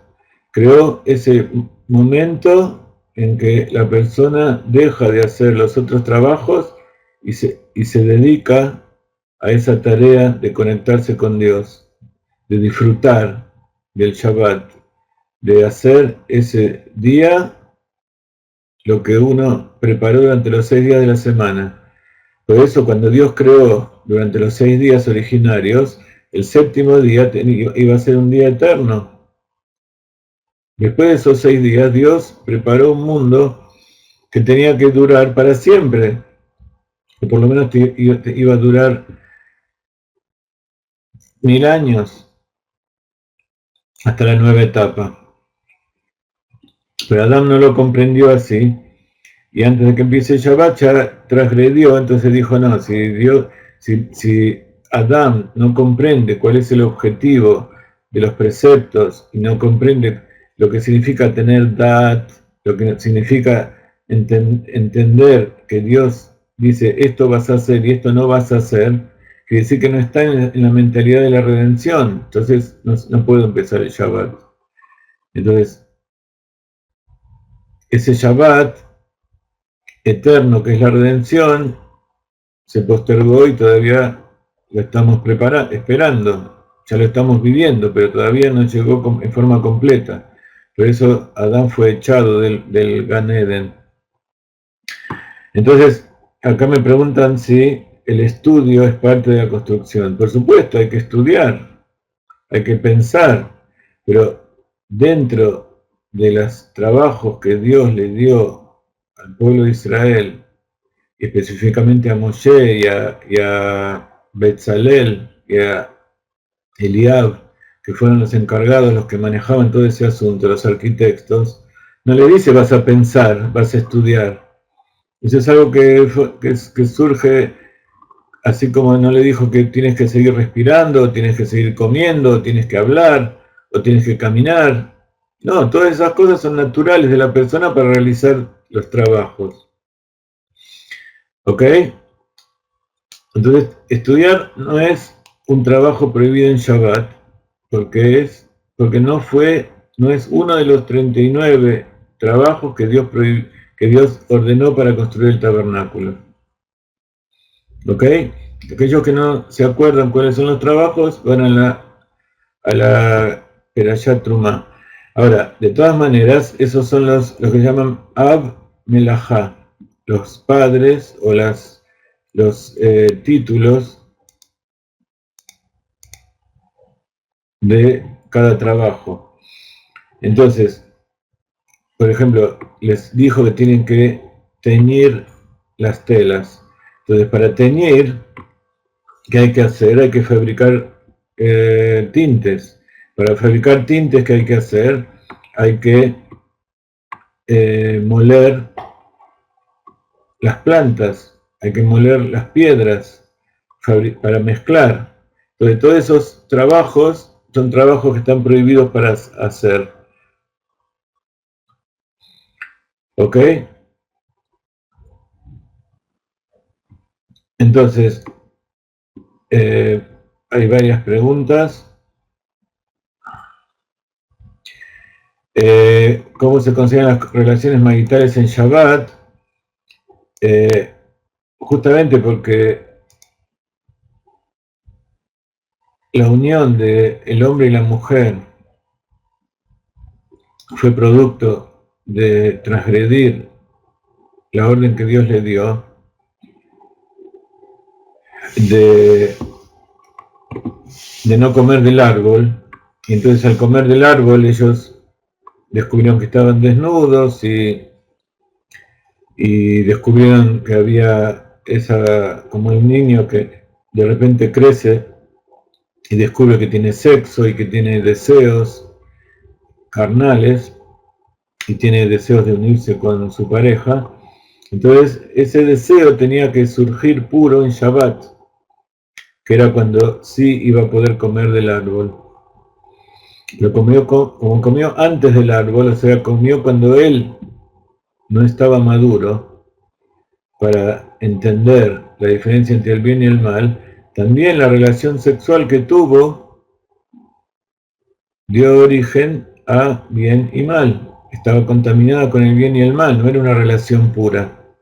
Creó ese momento en que la persona deja de hacer los otros trabajos y se dedica a esa tarea de conectarse con Dios, de disfrutar del Shabbat, de hacer ese día lo que uno preparó durante los 6 días de la semana. Por eso cuando Dios creó durante los 6 días originarios, el séptimo día iba a ser un día eterno. Después de esos 6 días, Dios preparó un mundo que tenía que durar para siempre, que por lo menos iba a durar 1000 años, hasta la nueva etapa. Pero Adán no lo comprendió así, y antes de que empiece el Shabbat ya transgredió, entonces dijo, no, si Adán no comprende cuál es el objetivo de los preceptos, y no comprende lo que significa tener dat, lo que significa entender que Dios dice, esto vas a hacer y esto no vas a hacer, quiere decir que no está en la mentalidad de la redención, entonces no puedo empezar el Shabbat. Entonces, ese Shabbat eterno que es la redención, se postergó y todavía lo estamos esperando. Ya lo estamos viviendo, pero todavía no llegó en forma completa. Por eso Adán fue echado del Gan Eden. Entonces, acá me preguntan si el estudio es parte de la construcción. Por supuesto, hay que estudiar, hay que pensar, pero dentro de los trabajos que Dios le dio al pueblo de Israel, y específicamente a Moshe y a Betzalel y a Eliab, que fueron los encargados, los que manejaban todo ese asunto, los arquitectos, no le dice vas a pensar, vas a estudiar. Eso es algo que surge, así como no le dijo que tienes que seguir respirando, tienes que seguir comiendo, tienes que hablar, o tienes que caminar. No, todas esas cosas son naturales de la persona para realizar los trabajos. ¿Ok? Entonces, estudiar no es un trabajo prohibido en Shabbat, porque no es uno de los 39 trabajos que Dios ordenó para construir el tabernáculo. ¿Ok? Aquellos que no se acuerdan cuáles son los trabajos van a la Perashat Trumá. Ahora, de todas maneras, esos son los que llaman Ab Melahá, los padres o los títulos de cada trabajo. Entonces, por ejemplo, les dijo que tienen que teñir las telas. Entonces, para teñir, ¿qué hay que hacer? Hay que fabricar tintes. Para fabricar tintes, ¿qué hay que hacer? Hay que moler las plantas, hay que moler las piedras para mezclar. Entonces, todos esos trabajos son trabajos que están prohibidos para hacer. ¿Ok? Entonces, hay varias preguntas. ¿Cómo se consideran las relaciones maritales en Shabbat? Justamente porque la unión del hombre y la mujer fue producto de transgredir la orden que Dios le dio, de no comer del árbol, y entonces al comer del árbol ellos descubrieron que estaban desnudos y descubrieron que había como el niño que de repente crece y descubre que tiene sexo y que tiene deseos carnales y tiene deseos de unirse con su pareja. Entonces ese deseo tenía que surgir puro en Shabbat, que era cuando sí iba a poder comer del árbol. Lo comió como comió antes del árbol, o sea, comió cuando él no estaba maduro para entender la diferencia entre el bien y el mal. También la relación sexual que tuvo dio origen a bien y mal. Estaba contaminada con el bien y el mal, no era una relación pura.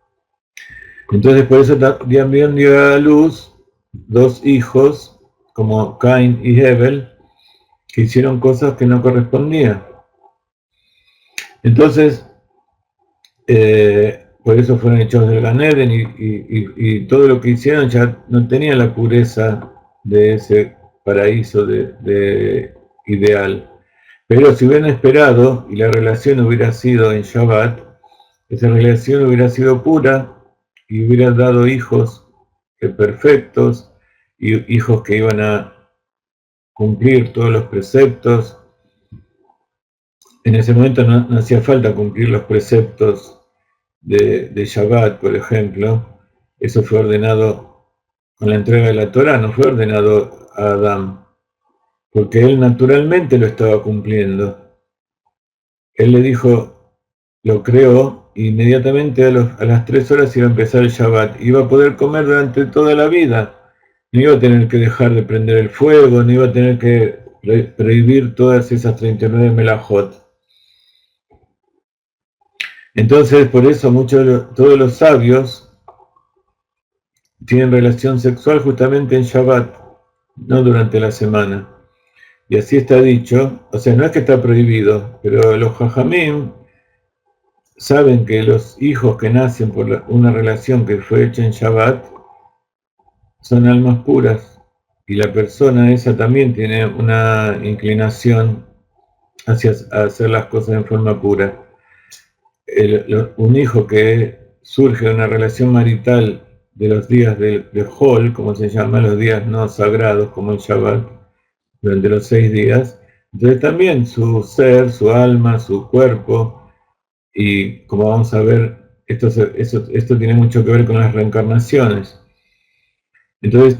Entonces por eso también dio a luz dos hijos, como Cain y Hebel, que hicieron cosas que no correspondían. Entonces, por eso fueron echados del Gan Eden y todo lo que hicieron ya no tenía la pureza de ese paraíso de ideal. Pero si hubieran esperado y la relación hubiera sido en Shabbat, esa relación hubiera sido pura y hubiera dado hijos perfectos y hijos que iban a cumplir todos los preceptos. En ese momento no hacía falta cumplir los preceptos de Shabbat, por ejemplo. Eso fue ordenado con la entrega de la Torá, no fue ordenado a Adán, porque él naturalmente lo estaba cumpliendo. Él le dijo, lo creó, e inmediatamente a las 3 horas iba a empezar el Shabbat. Iba a poder comer durante toda la vida. No iba a tener que dejar de prender el fuego, no iba a tener que prohibir todas esas 39 melajot. Entonces, por eso todos los sabios tienen relación sexual justamente en Shabbat, no durante la semana. y así está dicho, o sea, no es que está prohibido, pero los jajamim saben que los hijos que nacen por una relación que fue hecha en Shabbat son almas puras, y la persona esa también tiene una inclinación hacia hacer las cosas en forma pura. Un hijo que surge de una relación marital de los días de Hol, como se llama, los días no sagrados, como el Shabbat, durante los 6 días, entonces también su ser, su alma, su cuerpo, y como vamos a ver, esto tiene mucho que ver con las reencarnaciones. Entonces,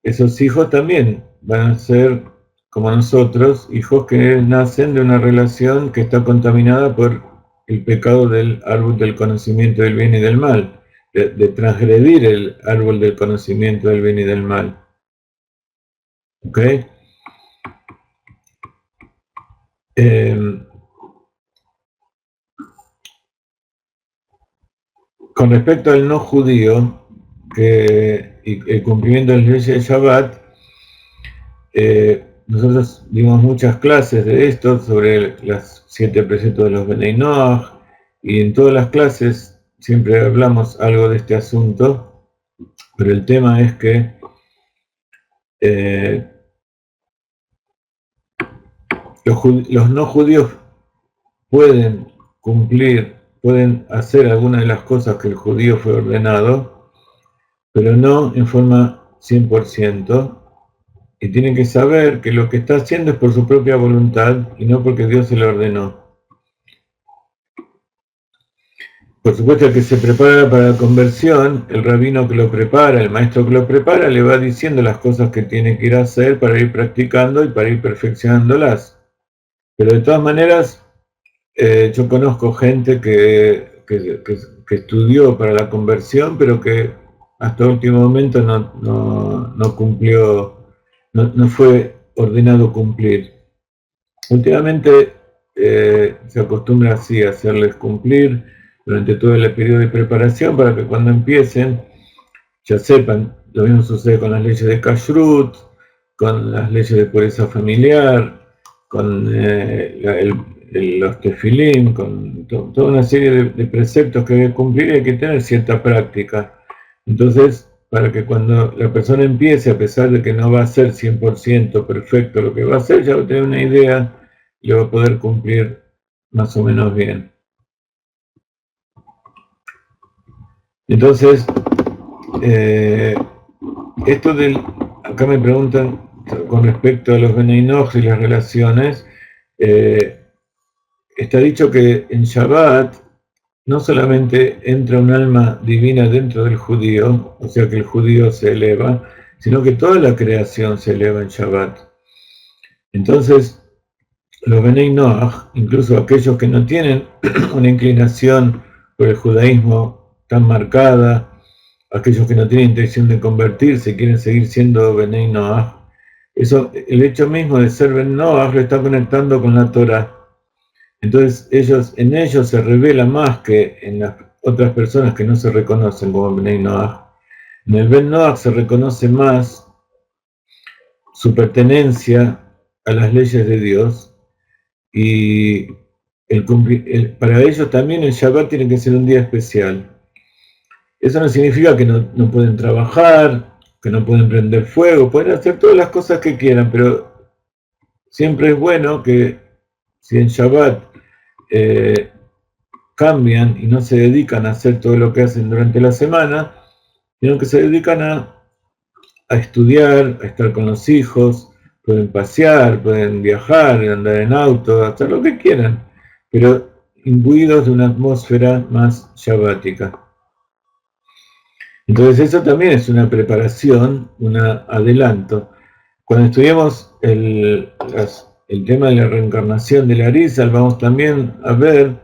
esos hijos también van a ser, como nosotros, hijos que nacen de una relación que está contaminada por el pecado del árbol del conocimiento del bien y del mal, de transgredir el árbol del conocimiento del bien y del mal. ¿Ok? Con respecto al no judío, y el cumplimiento de las leyes de Shabbat, nosotros dimos muchas clases de esto sobre los 7 preceptos de los Benei Noach, y en todas las clases siempre hablamos algo de este asunto, pero el tema es que los no judíos pueden cumplir, pueden hacer algunas de las cosas que el judío fue ordenado, pero no en forma 100%, y tienen que saber que lo que está haciendo es por su propia voluntad y no porque Dios se lo ordenó. Por supuesto, el que se prepara para la conversión, el rabino que lo prepara, el maestro que lo prepara, le va diciendo las cosas que tiene que ir a hacer para ir practicando y para ir perfeccionándolas. Pero de todas maneras, yo conozco gente que estudió para la conversión, pero que hasta el último momento no cumplió, no fue ordenado cumplir. Últimamente se acostumbra así a hacerles cumplir durante todo el periodo de preparación para que cuando empiecen ya sepan. Lo mismo sucede con las leyes de Kashrut, con las leyes de pureza familiar, con los tefilim, con toda una serie de preceptos que hay que cumplir y hay que tener cierta práctica. Entonces, para que cuando la persona empiece, a pesar de que no va a ser 100% perfecto lo que va a hacer, ya va a tener una idea y lo va a poder cumplir más o menos bien. Entonces, acá me preguntan con respecto a los Benei Noach y las relaciones, está dicho que en Shabbat no solamente entra un alma divina dentro del judío, o sea que el judío se eleva, sino que toda la creación se eleva en Shabbat. Entonces, los Benei Noach, incluso aquellos que no tienen una inclinación por el judaísmo tan marcada, aquellos que no tienen intención de convertirse, quieren seguir siendo Benei Noach, el hecho mismo de ser Ben Noach lo está conectando con la Torah. Entonces en ellos se revela más que en las otras personas que no se reconocen como Benei Noach. En el Ben Noach se reconoce más su pertenencia a las leyes de Dios, y para ellos también el Shabbat tiene que ser un día especial. Eso no significa que no pueden trabajar, que no pueden prender fuego, pueden hacer todas las cosas que quieran, pero siempre es bueno que si en Shabbat cambian y no se dedican a hacer todo lo que hacen durante la semana, sino que se dedican a estudiar, a estar con los hijos, pueden pasear, pueden viajar, andar en auto, hacer lo que quieran, pero imbuidos de una atmósfera más shabática. Entonces eso también es una preparación, un adelanto. Cuando estudiamos el tema de la reencarnación de la Arizal, vamos también a ver,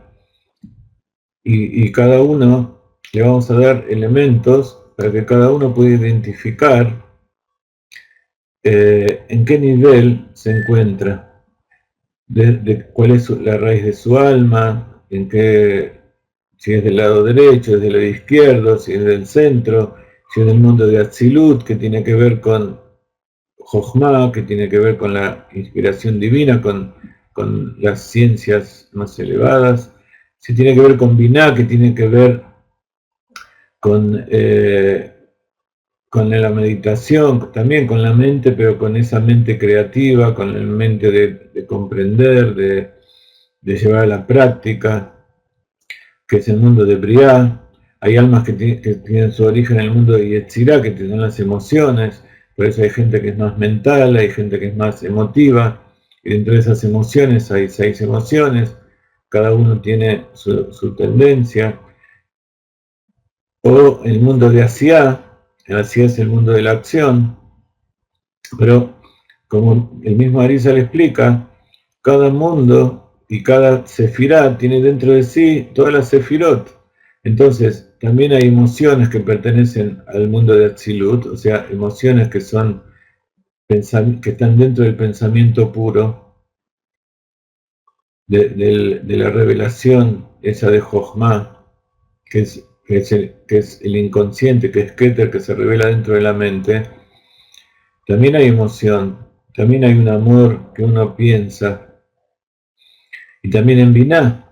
y cada uno le vamos a dar elementos para que cada uno pueda identificar en qué nivel se encuentra, cuál es la raíz de su alma, si es del lado derecho, es del lado izquierdo, si es del centro, si es del mundo de Atzilut, que tiene que ver con Jochma, que tiene que ver con la inspiración divina, con las ciencias más elevadas. Se tiene que ver con Binah, que tiene que ver con la meditación, también con la mente, pero con esa mente creativa, con la mente de comprender, de llevar a la práctica, que es el mundo de Briah. Hay almas que tienen su origen en el mundo de Yetzirah, que son las emociones, por eso hay gente que es más mental, hay gente que es más emotiva, y dentro de esas emociones hay 6 emociones, cada uno tiene su tendencia. O el mundo de Asiá es el mundo de la acción, pero como el mismo Arizal explica, cada mundo y cada sefirá tiene dentro de sí todas las sefirot. Entonces, también hay emociones que pertenecen al mundo de Atzilut, o sea, emociones que están dentro del pensamiento puro, de la revelación esa de Jochma, que es el inconsciente, que es Keter, que se revela dentro de la mente. También hay emoción, también hay un amor que uno piensa. Y también en Binah,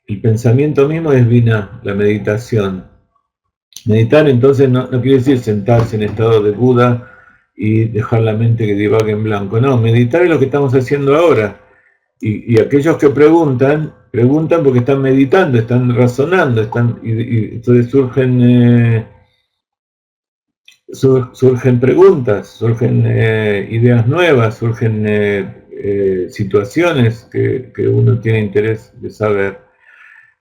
el pensamiento mismo es Binah, la meditación. Meditar entonces no quiere decir sentarse en estado de Buda y dejar la mente que divague en blanco. No, meditar es lo que estamos haciendo ahora. Y aquellos que preguntan porque están meditando, están razonando, y entonces surgen preguntas, surgen ideas nuevas, surgen situaciones que uno tiene interés de saber.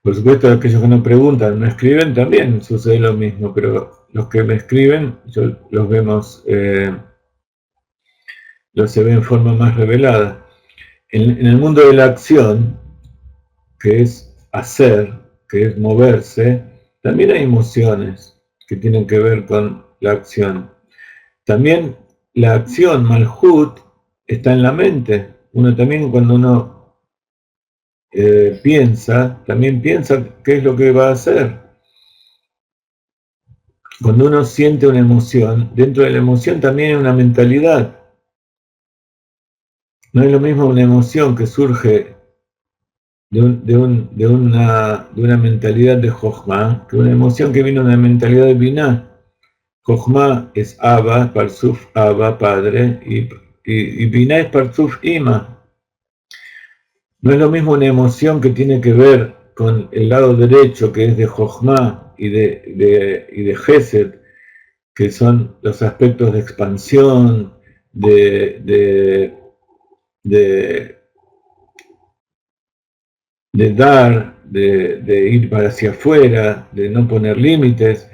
Por supuesto, aquellos que no preguntan, no escriben, también sucede lo mismo, pero los que me escriben, los vemos, se ve en forma más revelada. En el mundo de la acción, que es hacer, que es moverse, también hay emociones que tienen que ver con la acción. También la acción, Malhut, está en la mente. Uno también cuando uno piensa, también piensa qué es lo que va a hacer. Cuando uno siente una emoción, dentro de la emoción también hay una mentalidad. No es lo mismo una emoción que surge de una mentalidad de Jochma que una emoción que viene de una mentalidad de Binah. Jochma es Abba, Parsuf Abba, padre, y Binah es Parsuf Ima. No es lo mismo una emoción que tiene que ver con el lado derecho, que es de Jochma y de Gesed, que son los aspectos de expansión, de dar, de ir para hacia afuera, de no poner límites,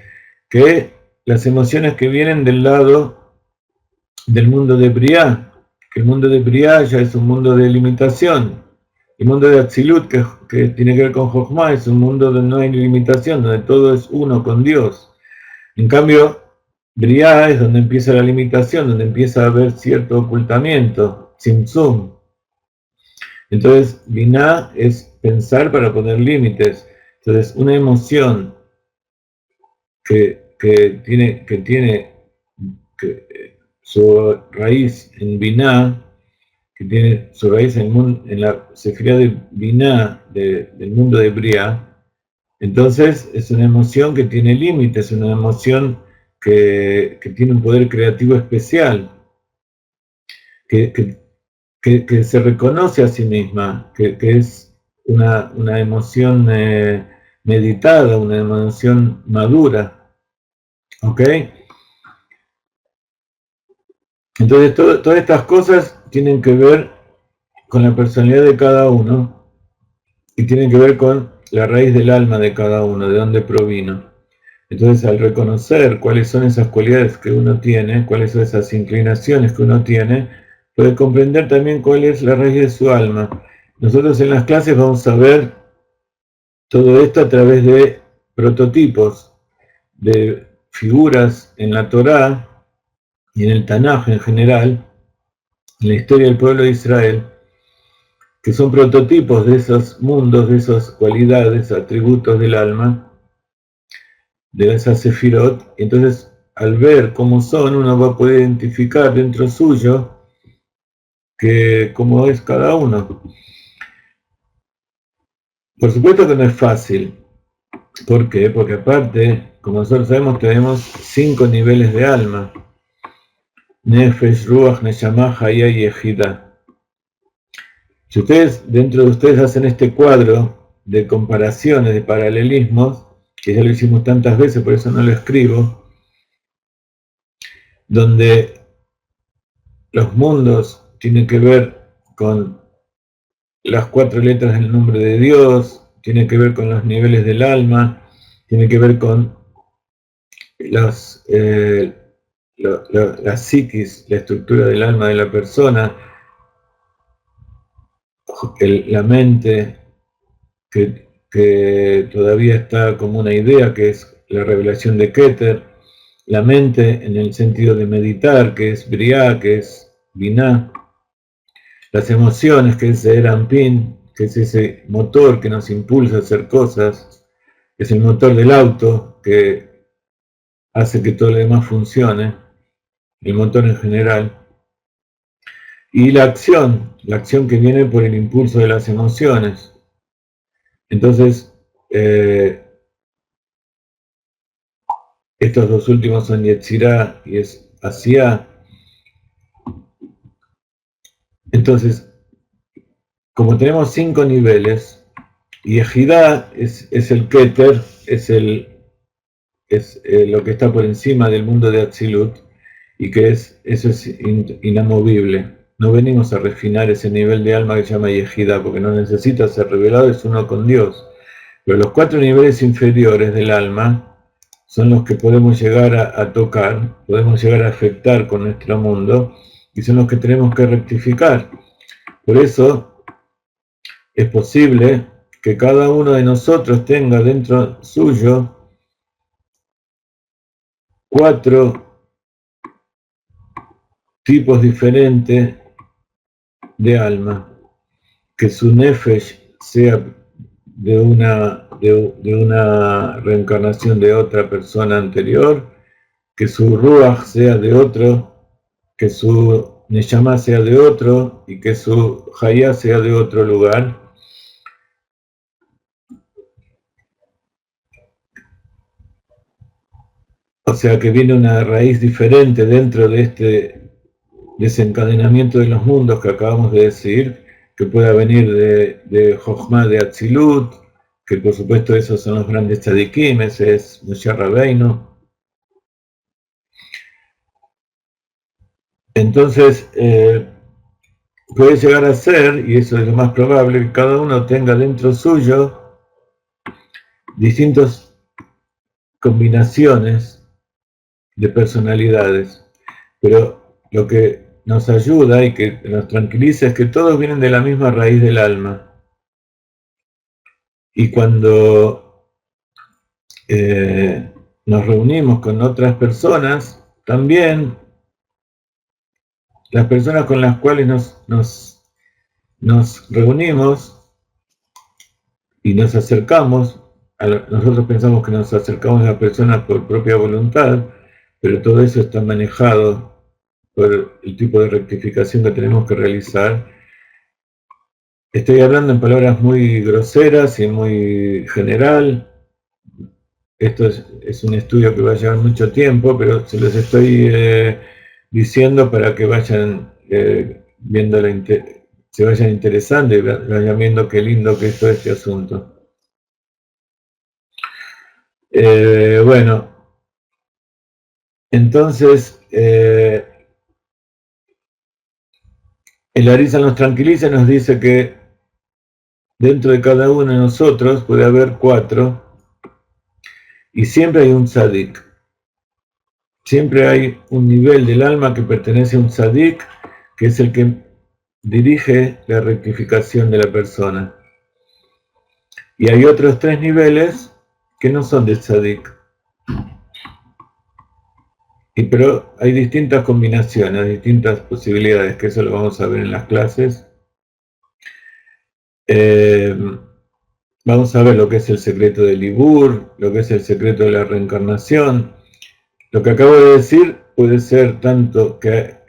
que las emociones que vienen del lado del mundo de Briah, que el mundo de Briah ya es un mundo de limitación. El mundo de Atzilut, que tiene que ver con Jochma, es un mundo donde no hay limitación, donde todo es uno con Dios. En cambio, Briah es donde empieza la limitación, donde empieza a haber cierto ocultamiento, tzimtzum. Entonces, Binah es pensar para poner límites. Entonces, una emoción que tiene su raíz en Binah, que tiene su raíz en la sefirá de Binah del mundo de Briah, entonces es una emoción que tiene límites, una emoción que tiene un poder creativo especial, que se reconoce a sí misma, que es una emoción meditada, una emoción madura. ¿Ok? Entonces, todas estas cosas tienen que ver con la personalidad de cada uno y tienen que ver con la raíz del alma de cada uno, de dónde provino. Entonces, al reconocer cuáles son esas cualidades que uno tiene, cuáles son esas inclinaciones que uno tiene, puede comprender también cuál es la raíz de su alma. Nosotros en las clases vamos a ver todo esto a través de prototipos, de figuras en la Torá y en el Tanaj en general, en la historia del pueblo de Israel, que son prototipos de esos mundos, de esas cualidades, atributos del alma, de esas sefirot. Entonces al ver cómo son, uno va a poder identificar dentro suyo cómo es cada uno. Por supuesto que no es fácil. ¿Por qué? Porque aparte, como nosotros sabemos, tenemos 5 niveles de alma. Nefesh, Ruach, Neshama, Haya y Ejida. Si ustedes, dentro de ustedes, hacen este cuadro de comparaciones, de paralelismos, que ya lo hicimos tantas veces, por eso no lo escribo, donde los mundos tienen que ver con las 4 letras del nombre de Dios, tiene que ver con los niveles del alma, tiene que ver con la psiquis, la estructura del alma de la persona, la mente, que todavía está como una idea, que es la revelación de Keter, la mente en el sentido de meditar, que es Briá, que es Binah, las emociones, que es Erampin, que es ese motor que nos impulsa a hacer cosas, que es el motor del auto, que hace que todo lo demás funcione, el motor en general, y la acción que viene por el impulso de las emociones. Entonces, estos dos últimos son Yetzirah y es Asiá. Entonces, como tenemos 5 niveles, y Ejidá es el Keter, es lo que está por encima del mundo de Atzilut, y que eso es inamovible. No venimos a refinar ese nivel de alma que se llama Yejidá, porque no necesita ser revelado, es uno con Dios. Pero los 4 niveles inferiores del alma son los que podemos llegar a tocar, podemos llegar a afectar con nuestro mundo, y son los que tenemos que rectificar. Por eso es posible que cada uno de nosotros tenga dentro suyo 4 tipos diferentes de alma, que su nefesh sea de una reencarnación de otra persona anterior, que su ruach sea de otro, que su neshama sea de otro y que su hayá sea de otro lugar. O sea que viene una raíz diferente dentro de este desencadenamiento de los mundos que acabamos de decir, que pueda venir de Jochma de Atzilut, que por supuesto esos son los grandes tzadikim, ese es Moshe Rabbeinu. Entonces, puede llegar a ser, y eso es lo más probable, que cada uno tenga dentro suyo distintas combinaciones de personalidades, pero lo que nos ayuda y que nos tranquiliza es que todos vienen de la misma raíz del alma. Y cuando nos reunimos con otras personas, también las personas con las cuales nos reunimos y nos acercamos, nosotros pensamos que nos acercamos a las personas por propia voluntad, pero todo eso está manejado por el tipo de rectificación que tenemos que realizar. Estoy hablando en palabras muy groseras y muy general. Esto es un estudio que va a llevar mucho tiempo, pero se los estoy diciendo para que vayan viendo se vayan interesando y vayan viendo qué lindo que es todo este asunto. Bueno, entonces el Arizal nos tranquiliza y nos dice que dentro de cada uno de nosotros puede haber 4 y siempre hay un tzadik. Siempre hay un nivel del alma que pertenece a un tzadik, que es el que dirige la rectificación de la persona. Y hay otros 3 niveles que no son de tzadik. Pero hay distintas combinaciones, distintas posibilidades, que eso lo vamos a ver en las clases. Vamos a ver lo que es el secreto del Ibur, lo que es el secreto de la reencarnación, lo que acabo de decir puede ser tanto que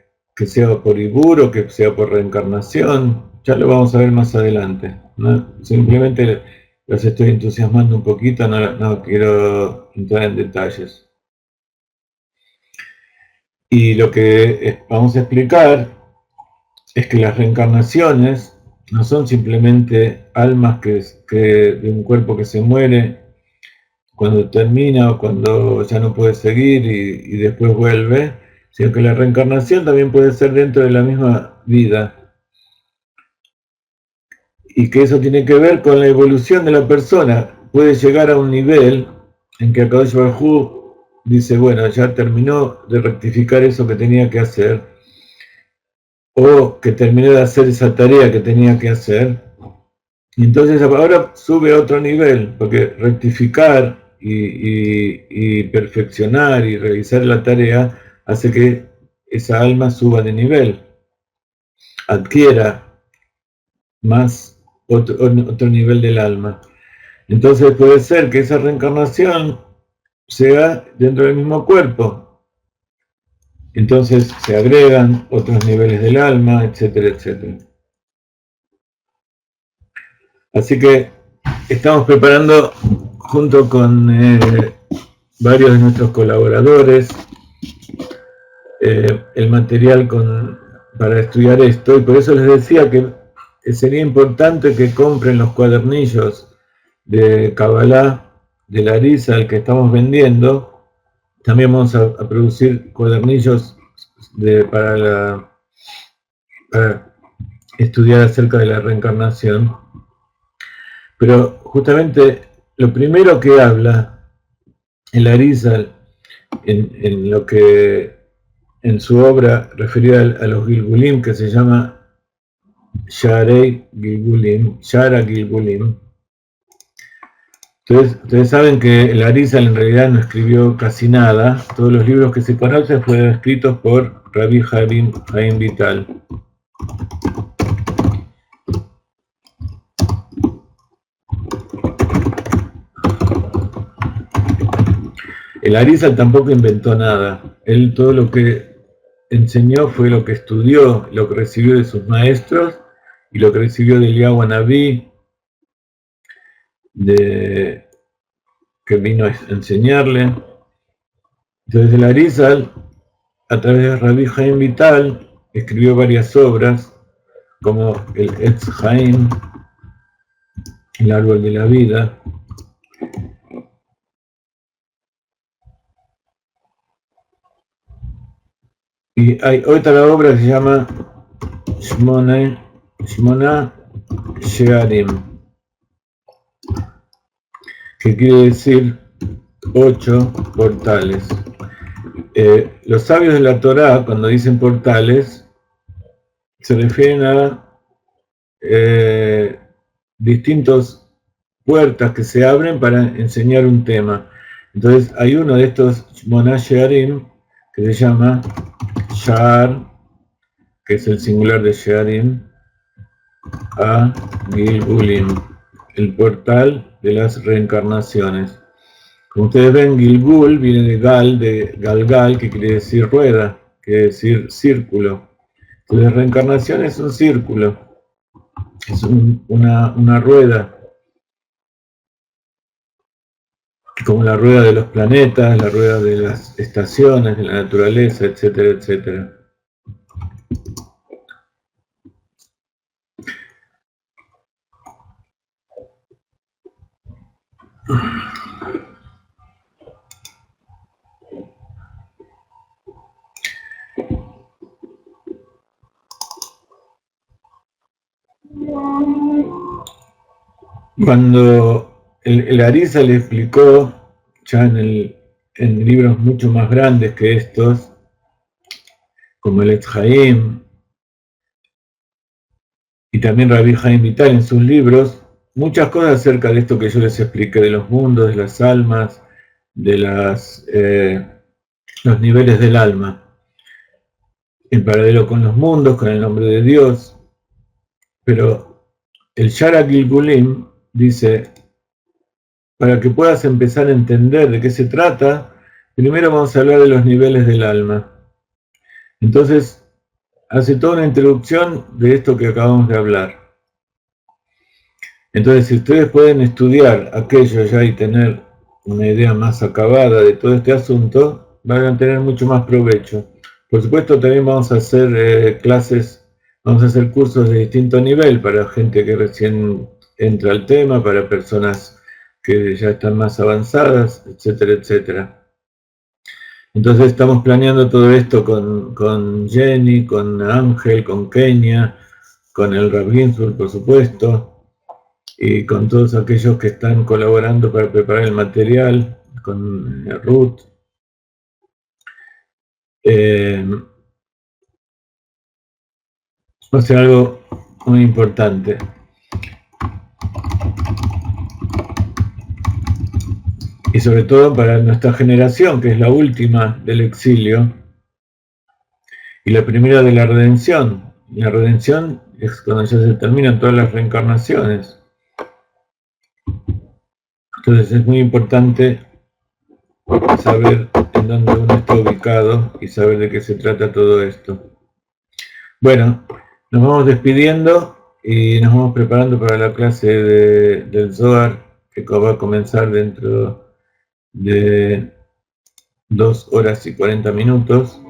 sea por Ibur o que sea por reencarnación, ya lo vamos a ver más adelante, ¿no? Simplemente los estoy entusiasmando un poquito, no quiero entrar en detalles. Y lo que vamos a explicar es que las reencarnaciones no son simplemente almas que de un cuerpo que se muere cuando termina o cuando ya no puede seguir y después vuelve, sino que la reencarnación también puede ser dentro de la misma vida. Y que eso tiene que ver con la evolución de la persona. Puede llegar a un nivel en que Akadosh Baruj Hu dice, bueno, ya terminó de rectificar eso que tenía que hacer, o que terminó de hacer esa tarea que tenía que hacer, y entonces ahora sube a otro nivel, porque rectificar y perfeccionar y realizar la tarea hace que esa alma suba de nivel, adquiera más otro nivel del alma. Entonces puede ser que esa reencarnación sea dentro del mismo cuerpo. Entonces se agregan otros niveles del alma, etcétera, etcétera. Así que estamos preparando junto con varios de nuestros colaboradores el material para estudiar esto, y por eso les decía que sería importante que compren los cuadernillos de Kabbalah de la Arizal que estamos vendiendo. También vamos a producir cuadernillos para estudiar acerca de la reencarnación. Pero justamente lo primero que habla el Arizal en su obra referida a los Gilgulim, que se llama Sharei Gilgulim, Shara Gilgulim. Entonces, ustedes saben que el Arizal en realidad no escribió casi nada. Todos los libros que se conocen fueron escritos por Rabbi Haim Vital. El Arizal tampoco inventó nada. Él todo lo que enseñó fue lo que estudió, lo que recibió de sus maestros y lo que recibió de Eliyahu Anabí, que vino a enseñarle. Entonces el Arizal, a través de Rabbi Haim Vital, escribió varias obras, como el Etz Haim, el árbol de la vida. Y hay otra obra que se llama Shmona Shearim, que quiere decir 8 portales. Los sabios de la Torá, cuando dicen portales, se refieren a distintas puertas que se abren para enseñar un tema. Entonces hay uno de estos Shmona Shearim que se llama Shar, que es el singular de Shearim, a Gilgulim, el portal de las reencarnaciones. Como ustedes ven, Gilgul viene de Galgal, que quiere decir rueda, quiere decir círculo. Entonces, reencarnación es un círculo, es una rueda, como la rueda de los planetas, la rueda de las estaciones, de la naturaleza, etcétera, etcétera. Cuando el Arizal le explicó, ya en libros mucho más grandes que estos, como el Etz Haim, y también Rabbi Haim Vital en sus libros, muchas cosas acerca de esto que yo les expliqué, de los mundos, de las almas, de los niveles del alma, en paralelo con los mundos, con el nombre de Dios. Pero el Shara Gilgulim dice, para que puedas empezar a entender de qué se trata, Primero vamos a hablar de los niveles del alma. Entonces, hace toda una introducción de esto que acabamos de hablar. Entonces, si ustedes pueden estudiar aquello ya y tener una idea más acabada de todo este asunto, van a tener mucho más provecho. Por supuesto, también vamos a hacer clases, vamos a hacer cursos de distinto nivel para gente que recién entra al tema, para personas que ya están más avanzadas, etcétera, etcétera. Entonces estamos planeando todo esto con Jenny, con Ángel, con Kenia, con el Rav Ginsburg, por supuesto, y con todos aquellos que están colaborando para preparar el material, con Ruth. Va a ser algo muy importante. Y sobre todo para nuestra generación, que es la última del exilio y la primera de la redención. La redención es cuando ya se terminan todas las reencarnaciones. Entonces es muy importante saber en dónde uno está ubicado y saber de qué se trata todo esto. Bueno, nos vamos despidiendo y nos vamos preparando para la clase del Zohar que va a comenzar dentro de 2 horas y 40 minutos.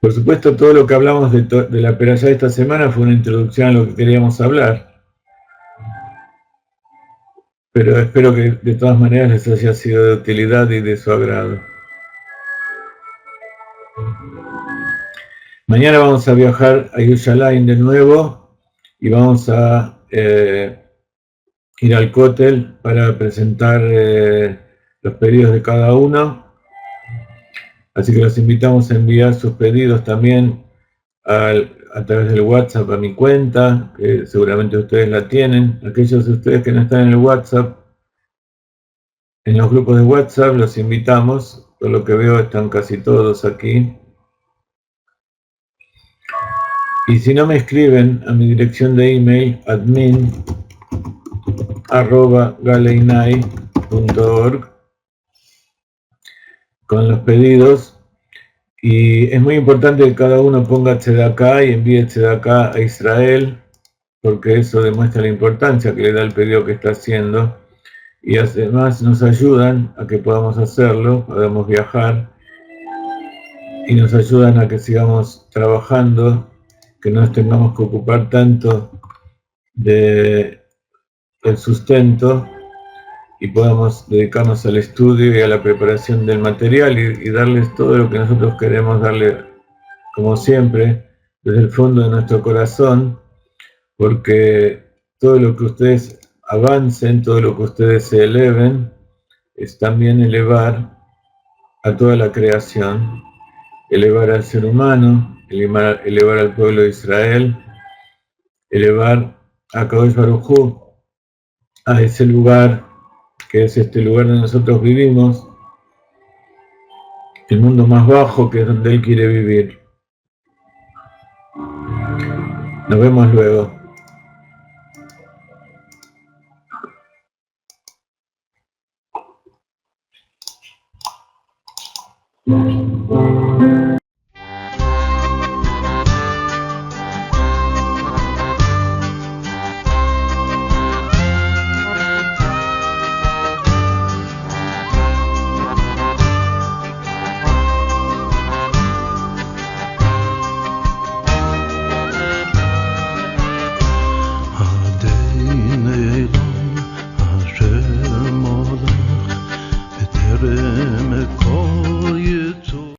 Por supuesto, todo lo que hablamos de la perashá de esta semana fue una introducción a lo que queríamos hablar. Pero espero que de todas maneras les haya sido de utilidad y de su agrado. Mañana vamos a viajar a Yerushalayim de nuevo y vamos a ir al Kotel para presentar los pedidos de cada uno. Así que los invitamos a enviar sus pedidos también a través del WhatsApp a mi cuenta, que seguramente ustedes la tienen. Aquellos de ustedes que no están en el WhatsApp, en los grupos de WhatsApp los invitamos. Por lo que veo están casi todos aquí. Y si no me escriben a mi dirección de email, admin@galeinai.org, con los pedidos. Y es muy importante que cada uno ponga tzedakah y envíe tzedakah a Israel, porque eso demuestra la importancia que le da el pedido que está haciendo. Y además nos ayudan a que podamos hacerlo, podamos viajar, y nos ayudan a que sigamos trabajando, que no nos tengamos que ocupar tanto del sustento y podamos dedicarnos al estudio y a la preparación del material y darles todo lo que nosotros queremos darle, como siempre, desde el fondo de nuestro corazón, porque todo lo que ustedes avancen, todo lo que ustedes se eleven, es también elevar a toda la creación, elevar al ser humano, elevar al pueblo de Israel, elevar a Kadosh Baruj Hu a ese lugar que es este lugar donde nosotros vivimos, el mundo más bajo, que es donde Él quiere vivir. Nos vemos luego.